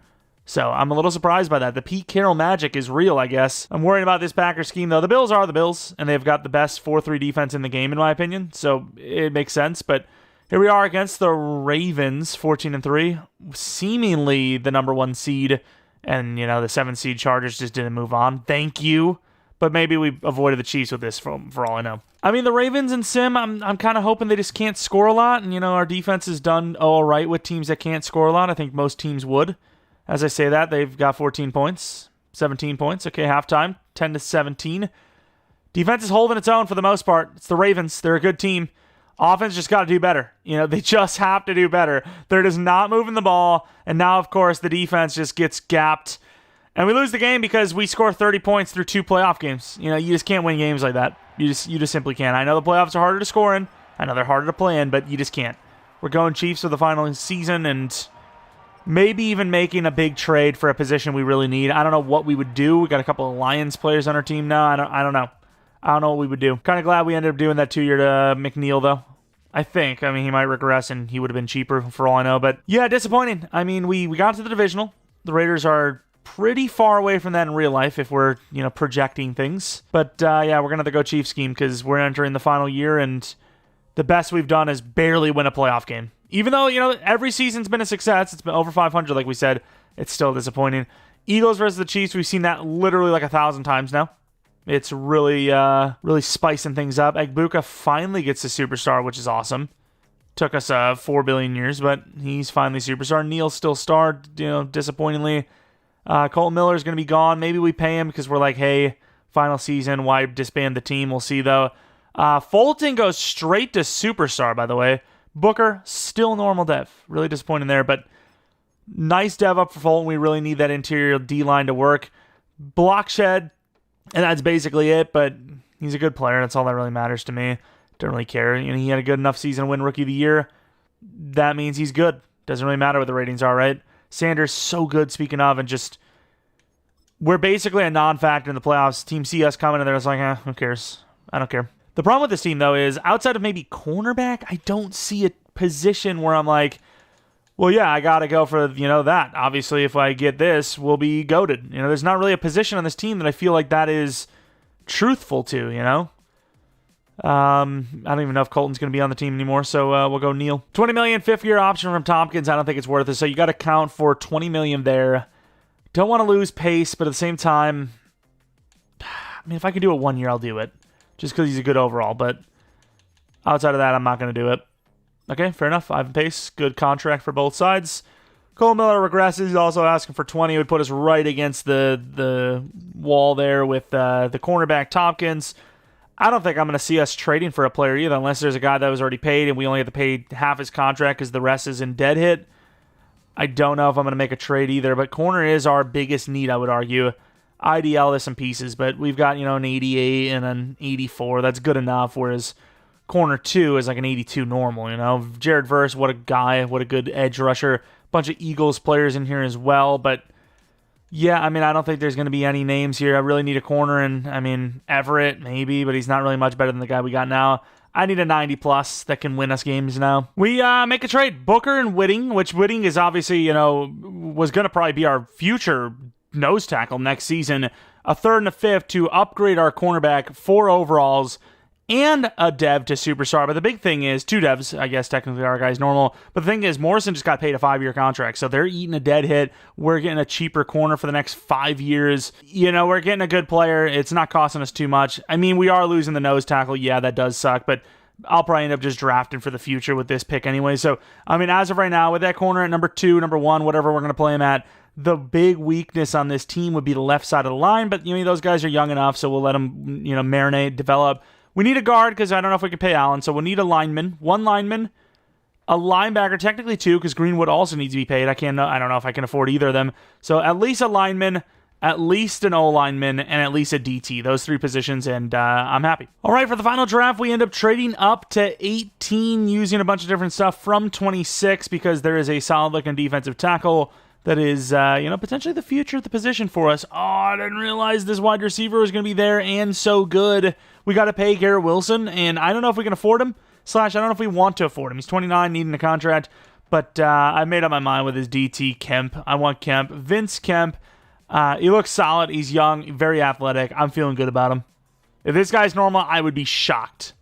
So I'm a little surprised by that. The Pete Carroll magic is real, I guess. I'm worried about this Packers scheme, though. The Bills are the Bills, and they've got the best 4-3 defense in the game, in my opinion. So it makes sense. But here we are against the Ravens, 14-3, seemingly the number 1 seed. And, the 7 seed Chargers just didn't move on. Thank you. But maybe we avoided the Chiefs with this for all I know. I mean, the Ravens and Sim, I'm kind of hoping they just can't score a lot. And, our defense has done all right with teams that can't score a lot. I think most teams would. As I say that, they've got 14 points, 17 points. Okay, halftime, 10-17. Defense is holding its own for the most part. It's the Ravens. They're a good team. Offense just got to do better. They just have to do better. They're just not moving the ball. And now, of course, the defense just gets gapped. And we lose the game because we score 30 points through 2 playoff games. You just can't win games like that. You just simply can't. I know the playoffs are harder to score in. I know they're harder to play in, but you just can't. We're going Chiefs for the final season and maybe even making a big trade for a position we really need. I don't know what we would do. We got a couple of Lions players on our team now. I don't know. I don't know what we would do. Kind of glad we ended up doing that 2-year to McNeil, though. I think. I mean, he might regress and he would have been cheaper for all I know. But yeah, disappointing. I mean, we got to the divisional. The Raiders are pretty far away from that in real life if we're, projecting things. But yeah, we're going to have to go Chiefs scheme because we're entering the final year and the best we've done is barely win a playoff game. Even though, every season's been a success. It's been over 500, like we said. It's still disappointing. Eagles versus the Chiefs, we've seen that literally like 1,000 times now. It's really spicing things up. Egbuka finally gets a superstar, which is awesome. Took us 4 billion years, but he's finally superstar. Neal's still star, disappointingly. Colton Miller is going to be gone. Maybe we pay him because we're like, hey, final season, why disband the team? We'll see, though. Fulton goes straight to superstar, by the way. Booker, still normal dev. Really disappointing there, but nice dev up for Fulton. We really need that interior D-line to work. Block shed. And that's basically it, but he's a good player. That's all that really matters to me. Don't really care. He had a good enough season to win Rookie of the Year. That means he's good. Doesn't really matter what the ratings are, right? Sanders, so good, speaking of, and just... We're basically a non-factor in the playoffs. Team see us coming, and they're just like, who cares? I don't care. The problem with this team, though, is outside of maybe cornerback, I don't see a position where I'm like... Well, yeah, I got to go for, that. Obviously, if I get this, we'll be goated. There's not really a position on this team that I feel like that is truthful to, I don't even know if Colton's going to be on the team anymore, so we'll go Neal. $20 million, 5th-year option from Tompkins. I don't think it's worth it, so you got to count for $20 million there. Don't want to lose pace, but at the same time, I mean, if I can do it 1 year, I'll do it, just because he's a good overall, but outside of that, I'm not going to do it. Okay, fair enough. Ivan Pace, good contract for both sides. Cole Miller regresses. He's also asking for 20. It would put us right against the wall there with the cornerback Tompkins. I don't think I'm going to see us trading for a player either, unless there's a guy that was already paid and we only have to pay half his contract because the rest is in dead hit. I don't know if I'm going to make a trade either, but corner is our biggest need, I would argue. IDL is some pieces, but we've got, an 88 and an 84. That's good enough, whereas corner 2 is like an 82 normal, Jared Verse, what a guy, what a good edge rusher. Bunch of Eagles players in here as well, but yeah, I mean, I don't think there's going to be any names here. I really need a corner, and I mean, Everett, maybe, but he's not really much better than the guy we got now. I need a 90-plus that can win us games now. We make a trade. Booker and Whitting, which Whitting is obviously, was going to probably be our future nose tackle next season. A 3rd and a 5th to upgrade our cornerback, 4 overalls, and a dev to superstar. But the big thing is, 2 devs, I guess technically our guy's normal. But the thing is, Morrison just got paid a 5-year contract. So they're eating a dead hit. We're getting a cheaper corner for the next 5 years. We're getting a good player. It's not costing us too much. I mean, we are losing the nose tackle. Yeah, that does suck. But I'll probably end up just drafting for the future with this pick anyway. So, I mean, as of right now, with that corner at number 2, number 1, whatever we're going to play him at, the big weakness on this team would be the left side of the line. But, those guys are young enough, so we'll let them, marinate, develop. We need a guard because I don't know if we can pay Allen, so we'll need a lineman. 1 lineman, a linebacker, technically 2 because Greenwood also needs to be paid. I don't know if I can afford either of them. So at least a lineman, at least an O-lineman, and at least a DT. Those 3 positions, and I'm happy. All right, for the final draft, we end up trading up to 18 using a bunch of different stuff from 26 because there is a solid-looking defensive tackle that is, potentially the future of the position for us. Oh, I didn't realize this wide receiver was going to be there and so good. We got to pay Garrett Wilson, and I don't know if we can afford him, / I don't know if we want to afford him. He's 29, needing a contract. But I made up my mind with his DT, Kemp. I want Kemp. Vince Kemp, he looks solid. He's young, very athletic. I'm feeling good about him. If this guy's normal, I would be shocked.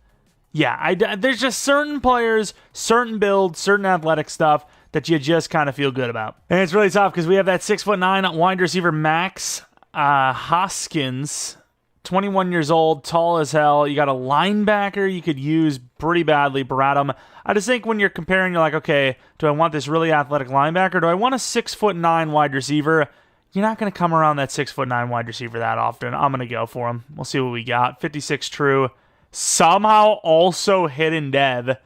Yeah, there's just certain players, certain builds, certain athletic stuff that you just kind of feel good about. And it's really tough because we have that 6'9" wide receiver Max Hoskins, 21 years old, tall as hell. You got a linebacker you could use pretty badly, Bradham. I just think when you're comparing, you're like, okay, do I want this really athletic linebacker? Do I want a 6'9" wide receiver? You're not going to come around that 6'9" wide receiver that often. I'm going to go for him. We'll see what we got. 56 true. Somehow also hidden dev.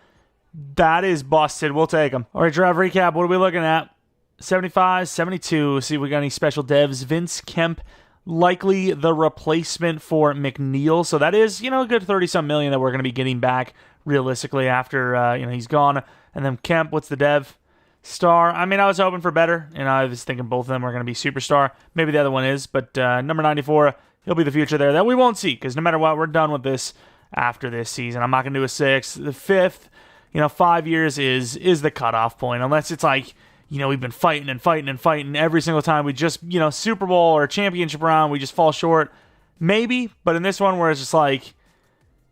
That is busted. We'll take him. All right, draft recap. What are we looking at? 75, 72. See if we got any special devs. Vince Kemp, likely the replacement for McNeil. So that is, a good 30-some million that we're going to be getting back realistically after, he's gone. And then Kemp, what's the dev? Star. I mean, I was hoping for better. I was thinking both of them are going to be superstar. Maybe the other one is. But number 94, he'll be the future there that we won't see. Because no matter what, we're done with this after this season. I'm not going to do a 6th. The 5th, 5 years is the cutoff point. Unless it's like, we've been fighting and fighting and fighting every single time. We just, Super Bowl or championship round, we just fall short. Maybe. But in this one where it's just like,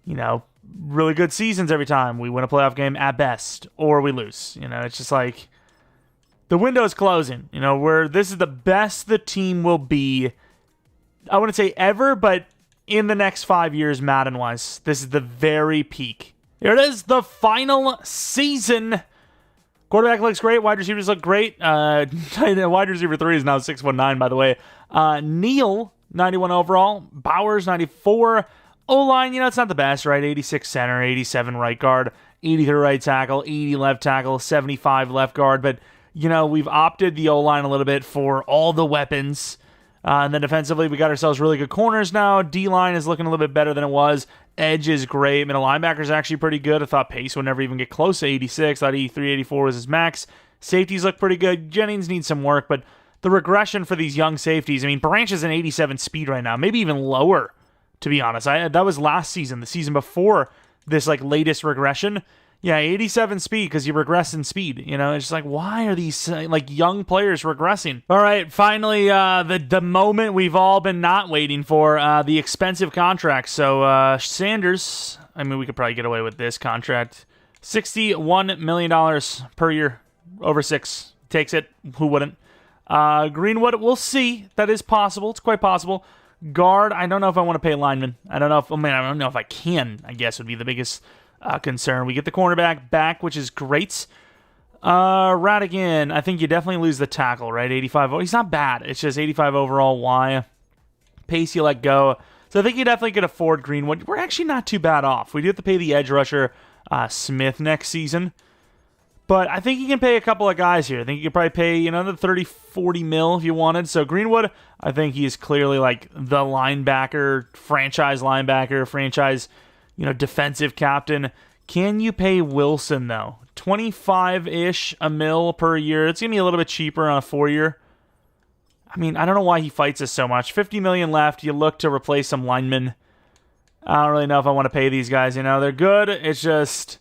really good seasons every time. We win a playoff game at best. Or we lose. It's just like, the window's closing. Where this is the best the team will be, I wouldn't say ever, but in the next 5 years, Madden-wise. This is the very peak. Here it is, the final season. Quarterback looks great. Wide receivers look great. Wide receiver 3 is now 6'9", by the way. Neal, 91 overall. Bowers, 94. O-line, it's not the best, right? 86 center, 87 right guard, 83 right tackle, 80 left tackle, 75 left guard. But, we've opted the O-line a little bit for all the weapons. And then defensively, we got ourselves really good corners now. D-line is looking a little bit better than it was. Edge is great. Middle linebacker is actually pretty good. I thought Pace would never even get close to 86. I thought 83, 84 was his max. Safeties look pretty good. Jennings needs some work, but the regression for these young safeties, Branch is an 87 speed right now, maybe even lower, to be honest. That was last season, the season before this latest regression. Yeah, 87 speed because you regress in speed. It's just like, why are these young players regressing? All right, finally, the moment we've all been not waiting for, the expensive contract. So Sanders, we could probably get away with this contract. $61 million per year, over 6. Takes it. Who wouldn't? Greenwood, we'll see. That is possible. It's quite possible. Guard, I don't know if I want to pay lineman. I don't know if I can, I guess would be the biggest concern. We get the cornerback back, which is great. Radigan, I think you definitely lose the tackle, right? 85. He's not bad. It's just 85 overall. Why? Pace you let go. So I think you definitely could afford Greenwood. We're actually not too bad off. We do have to pay the edge rusher Smith next season. But I think you can pay a couple of guys here. I think you could probably pay, another 30, 40 mil if you wanted. So Greenwood, I think he is clearly the linebacker, franchise, defensive captain. Can you pay Wilson, though? 25-ish a mil per year. It's going to be a little bit cheaper on a 4-year. I don't know why he fights us so much. $50 million left. You look to replace some linemen. I don't really know if I want to pay these guys. They're good. It's just,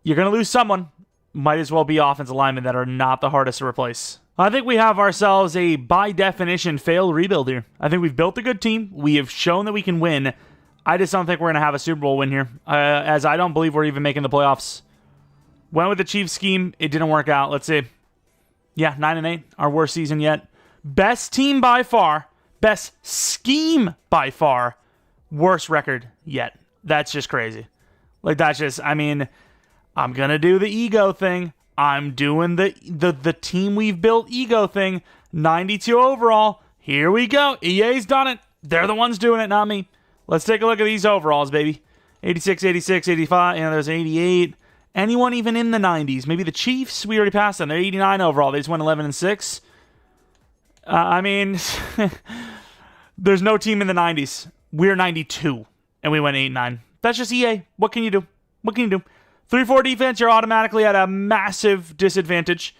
you're going to lose someone. Might as well be offensive linemen that are not the hardest to replace. I think we have ourselves a, by definition, failed rebuild here. I think we've built a good team. We have shown that we can win. I just don't think we're going to have a Super Bowl win here, as I don't believe we're even making the playoffs. Went with the Chiefs scheme. It didn't work out. Let's see. Yeah, 9-8. Our worst season yet. Best team by far. Best scheme by far. Worst record yet. That's just crazy. I'm going to do the ego thing. I'm doing the team we've built ego thing. 92 overall. Here we go. EA's done it. They're the ones doing it, not me. Let's take a look at these overalls, baby. 86, 86, 85. There's 88. Anyone even in the 90s? Maybe the Chiefs? We already passed them. They're 89 overall. They just went 11-6. There's no team in the 90s. We're 92, and we went 8-9. That's just EA. What can you do? 3-4 defense, you're automatically at a massive disadvantage.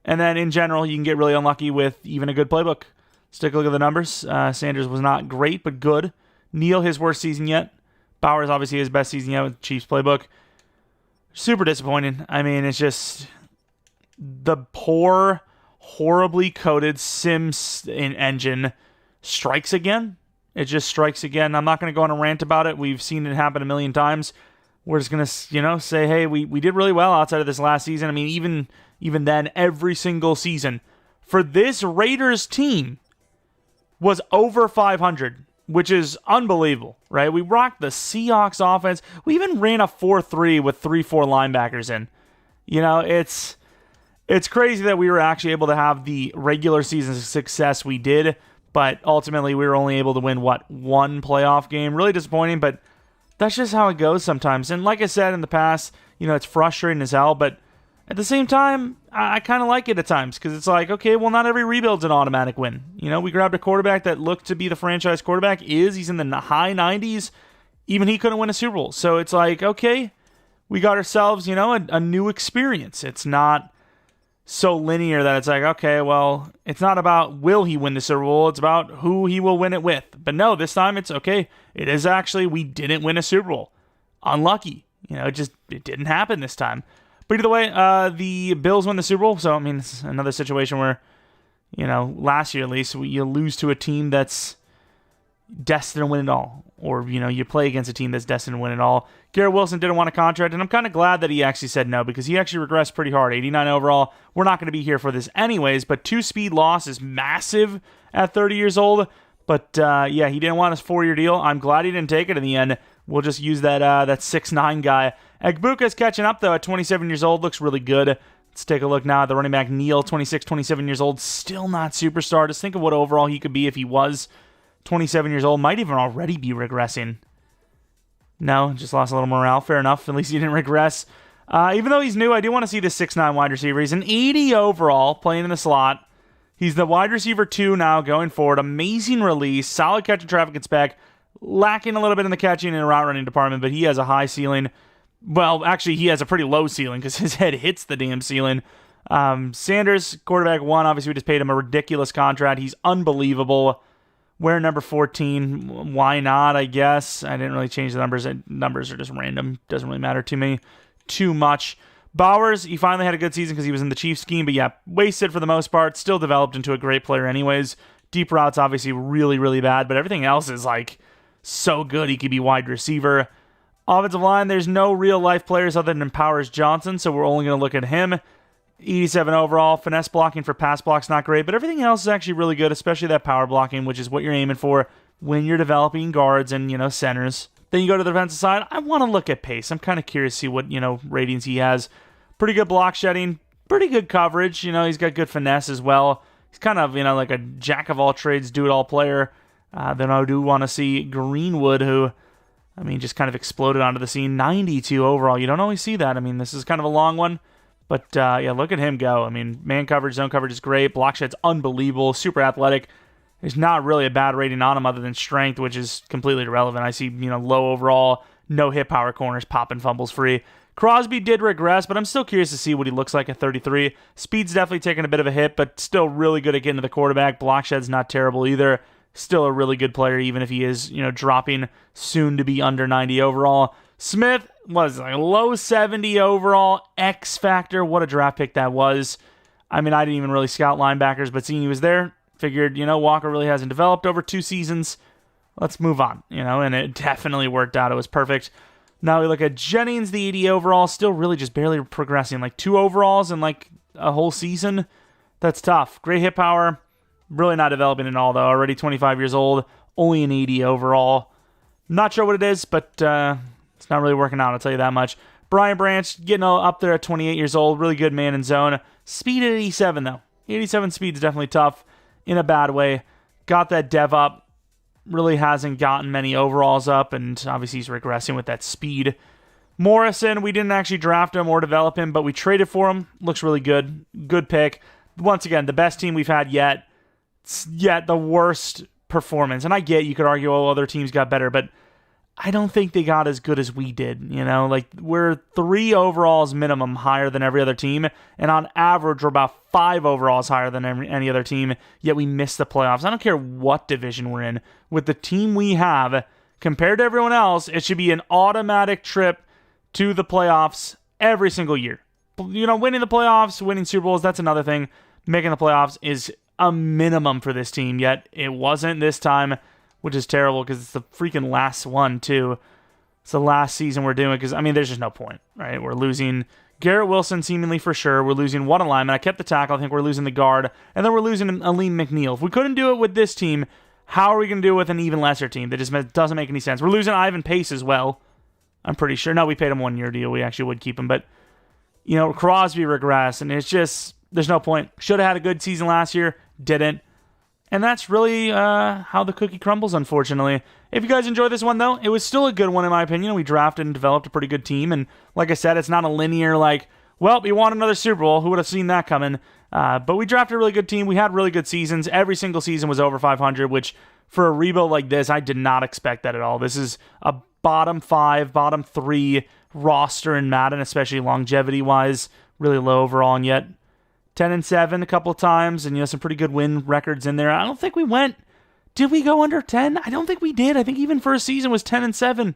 And then in general, you can get really unlucky with even a good playbook. Let's take a look at the numbers. Sanders was not great, but good. Neal, his worst season yet. Bowers, obviously, his best season yet with the Chiefs playbook. Super disappointing. It's just, the poor, horribly coded engine strikes again. It just strikes again. I'm not going to go on a rant about it. We've seen it happen a million times. We're just going to, say, hey, we did really well outside of this last season. I mean, even then, every single season for this Raiders team was over 500, which is unbelievable, right? We rocked the Seahawks offense. We even ran a 4-3 with 3-4 linebackers in. It's crazy that we were actually able to have the regular season success we did, but ultimately we were only able to win, one playoff game? Really disappointing, but that's just how it goes sometimes. And like I said in the past, it's frustrating as hell, but at the same time, I kind of like it at times because it's like, okay, well, not every rebuild's an automatic win. We grabbed a quarterback that looked to be the franchise quarterback. He's in the high 90s. Even he couldn't win a Super Bowl. So it's like, okay, we got ourselves, a new experience. It's not so linear that it's like, okay, well, it's not about will he win the Super Bowl. It's about who he will win it with. But no, this time it's okay. It is actually, we didn't win a Super Bowl. Unlucky. It didn't happen this time. But either way, the Bills win the Super Bowl. So, I mean, it's another situation where, last year at least, you lose to a team that's destined to win it all. Or, you play against a team that's destined to win it all. Garrett Wilson didn't want a contract, and I'm kind of glad that he actually said no, because he actually regressed pretty hard. 89 overall. We're not going to be here for this anyways, but 2-speed loss is massive at 30 years old. But, he didn't want his 4-year deal. I'm glad he didn't take it in the end. We'll just use that 6'9" guy. Egbuka's catching up, though, at 27 years old. Looks really good. Let's take a look now at the running back, Neal, 26, 27 years old. Still not superstar. Just think of what overall he could be if he was 27 years old. Might even already be regressing. No, just lost a little morale. Fair enough. At least he didn't regress. Even though he's new, I do want to see this 6'9" wide receiver. He's an 80 overall, playing in the slot. He's the wide receiver 2 now going forward. Amazing release. Solid catch and traffic and spec. Lacking a little bit in the catching and route running department, but he has a high ceiling. Well, actually, he has a pretty low ceiling because his head hits the damn ceiling. Sanders, quarterback 1, obviously we just paid him a ridiculous contract. He's unbelievable. We're number 14. Why not, I guess? I didn't really change the numbers. Numbers are just random. Doesn't really matter to me too much. Bowers, he finally had a good season because he was in the Chiefs scheme, but yeah, wasted for the most part. Still developed into a great player anyways. Deep routes, obviously, really, really bad, but everything else is like so good. He could be wide receiver. Offensive line, there's no real-life players other than Powers Johnson, so we're only going to look at him. 87 overall. Finesse blocking for pass blocks, not great, but everything else is actually really good, especially that power blocking, which is what you're aiming for when you're developing guards and, centers. Then you go to the defensive side. I want to look at pace. I'm kind of curious to see what, ratings he has. Pretty good block shedding. Pretty good coverage. He's got good finesse as well. He's kind of, like a jack-of-all-trades, do-it-all player. Then I do want to see Greenwood, who, just kind of exploded onto the scene. 92 overall. You don't always see that. This is kind of a long one. But, look at him go. Man coverage, zone coverage is great. Block shed's unbelievable. Super athletic. There's not really a bad rating on him other than strength, which is completely irrelevant. I see, low overall, no hit power corners, popping fumbles free. Crosby did regress, but I'm still curious to see what he looks like at 33. Speed's definitely taking a bit of a hit, but still really good at getting to the quarterback. Block shed's not terrible either. Still a really good player, even if he is, dropping soon to be under 90 overall. Smith was like low 70 overall. X Factor. What a draft pick that was. I didn't even really scout linebackers, but seeing he was there, figured, Walker really hasn't developed over 2 seasons. Let's move on, and it definitely worked out. It was perfect. Now we look at Jennings, the 80 overall, still really just barely progressing. Like 2 overalls in like a whole season. That's tough. Great hit power. Really not developing at all, though. Already 25 years old. Only an 80 overall. Not sure what it is, but it's not really working out, I'll tell you that much. Brian Branch getting up there at 28 years old. Really good man in zone. Speed at 87, though. 87 speed is definitely tough in a bad way. Got that dev up. Really hasn't gotten many overalls up, and obviously he's regressing with that speed. Morrison, we didn't actually draft him or develop him, but we traded for him. Looks really good. Good pick. Once again, the best team we've had yet. Yet the worst performance. And I get you could argue, oh, other teams got better, but I don't think they got as good as we did. We're 3 overalls minimum higher than every other team, and on average, we're about 5 overalls higher than any other team, yet we missed the playoffs. I don't care what division we're in. With the team we have, compared to everyone else, it should be an automatic trip to the playoffs every single year. winning the playoffs, winning Super Bowls, that's another thing. Making the playoffs is a minimum for this team, yet it wasn't this time, which is terrible because it's the freaking last one, too. It's the last season we're doing because, there's just no point, right? We're losing Garrett Wilson seemingly for sure. We're losing one alignment. I kept the tackle. I think we're losing the guard. And then we're losing Aleem McNeil. If we couldn't do it with this team, how are we going to do it with an even lesser team? That just doesn't make any sense. We're losing Ivan Pace as well. I'm pretty sure. No, we paid him 1 year deal. We actually would keep him. But, Crosby regressed. And it's just, there's no point. Should have had a good season last year. Didn't. And that's really how the cookie crumbles, unfortunately. If you guys enjoyed this one, though, it was still a good one, in my opinion. We drafted and developed a pretty good team. And like I said, it's not a linear, we won another Super Bowl. Who would have seen that coming? But we drafted a really good team. We had really good seasons. Every single season was over 500, which for a rebuild like this, I did not expect that at all. This is a bottom 5, bottom 3 roster in Madden, especially longevity-wise. Really low overall, and yet 10-7 a couple of times, and some pretty good win records in there. I don't think we went. Did we go under 10? I don't think we did. I think even first season was 10-7.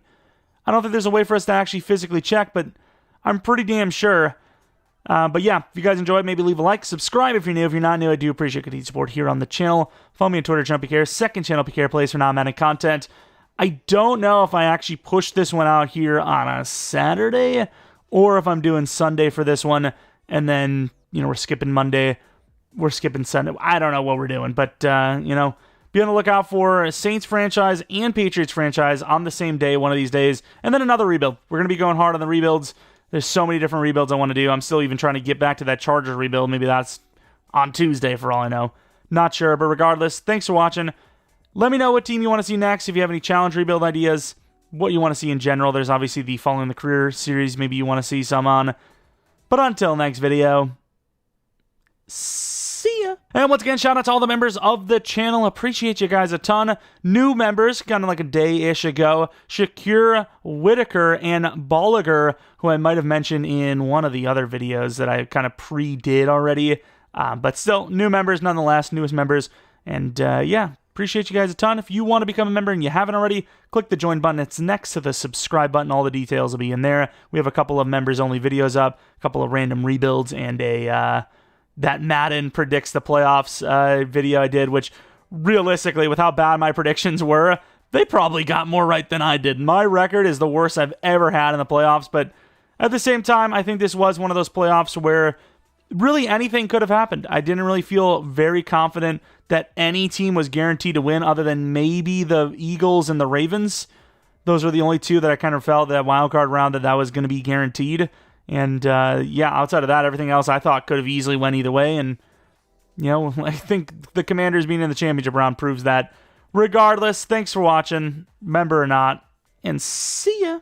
I don't think there's a way for us to actually physically check, but I'm pretty damn sure. But yeah, if you guys enjoyed, maybe leave a like, subscribe if you're new. If you're not new, I do appreciate continued support here on the channel. Follow me on Twitter, JeromepkR. Second channel, PK Plays for non-Madden content. I don't know if I actually push this one out here on a Saturday, or if I'm doing Sunday for this one, and then, we're skipping Monday, we're skipping Sunday. I don't know what we're doing, but, be on the lookout for Saints franchise and Patriots franchise on the same day, one of these days, and then another rebuild. We're going to be going hard on the rebuilds. There's so many different rebuilds I want to do. I'm still even trying to get back to that Chargers rebuild. Maybe that's on Tuesday for all I know. Not sure, but regardless, thanks for watching. Let me know what team you want to see next. If you have any challenge rebuild ideas, what you want to see in general. There's obviously the Following the Career series maybe you want to see some on. But until next video, see ya. And once again, shout out to all the members of the channel. Appreciate you guys a ton. New members, kind of like a day-ish ago. Shedeur Whitaker and Bolliger, who I might have mentioned in one of the other videos that I kind of pre-did already. But still, new members nonetheless, newest members. And yeah, appreciate you guys a ton. If you want to become a member and you haven't already, click the join button. It's next to the subscribe button. All the details will be in there. We have a couple of members-only videos up, a couple of random rebuilds, and a that Madden predicts the playoffs video I did, which realistically, with how bad my predictions were, they probably got more right than I did. My record is the worst I've ever had in the playoffs, but at the same time, I think this was one of those playoffs where really anything could have happened. I didn't really feel very confident that any team was guaranteed to win other than maybe the Eagles and the Ravens. Those were the only two that I kind of felt that wildcard round that was going to be guaranteed. And yeah, outside of that, everything else I thought could have easily went either way. And, I think the Commanders being in the championship round proves that. Regardless, thanks for watching, member or not, and see ya.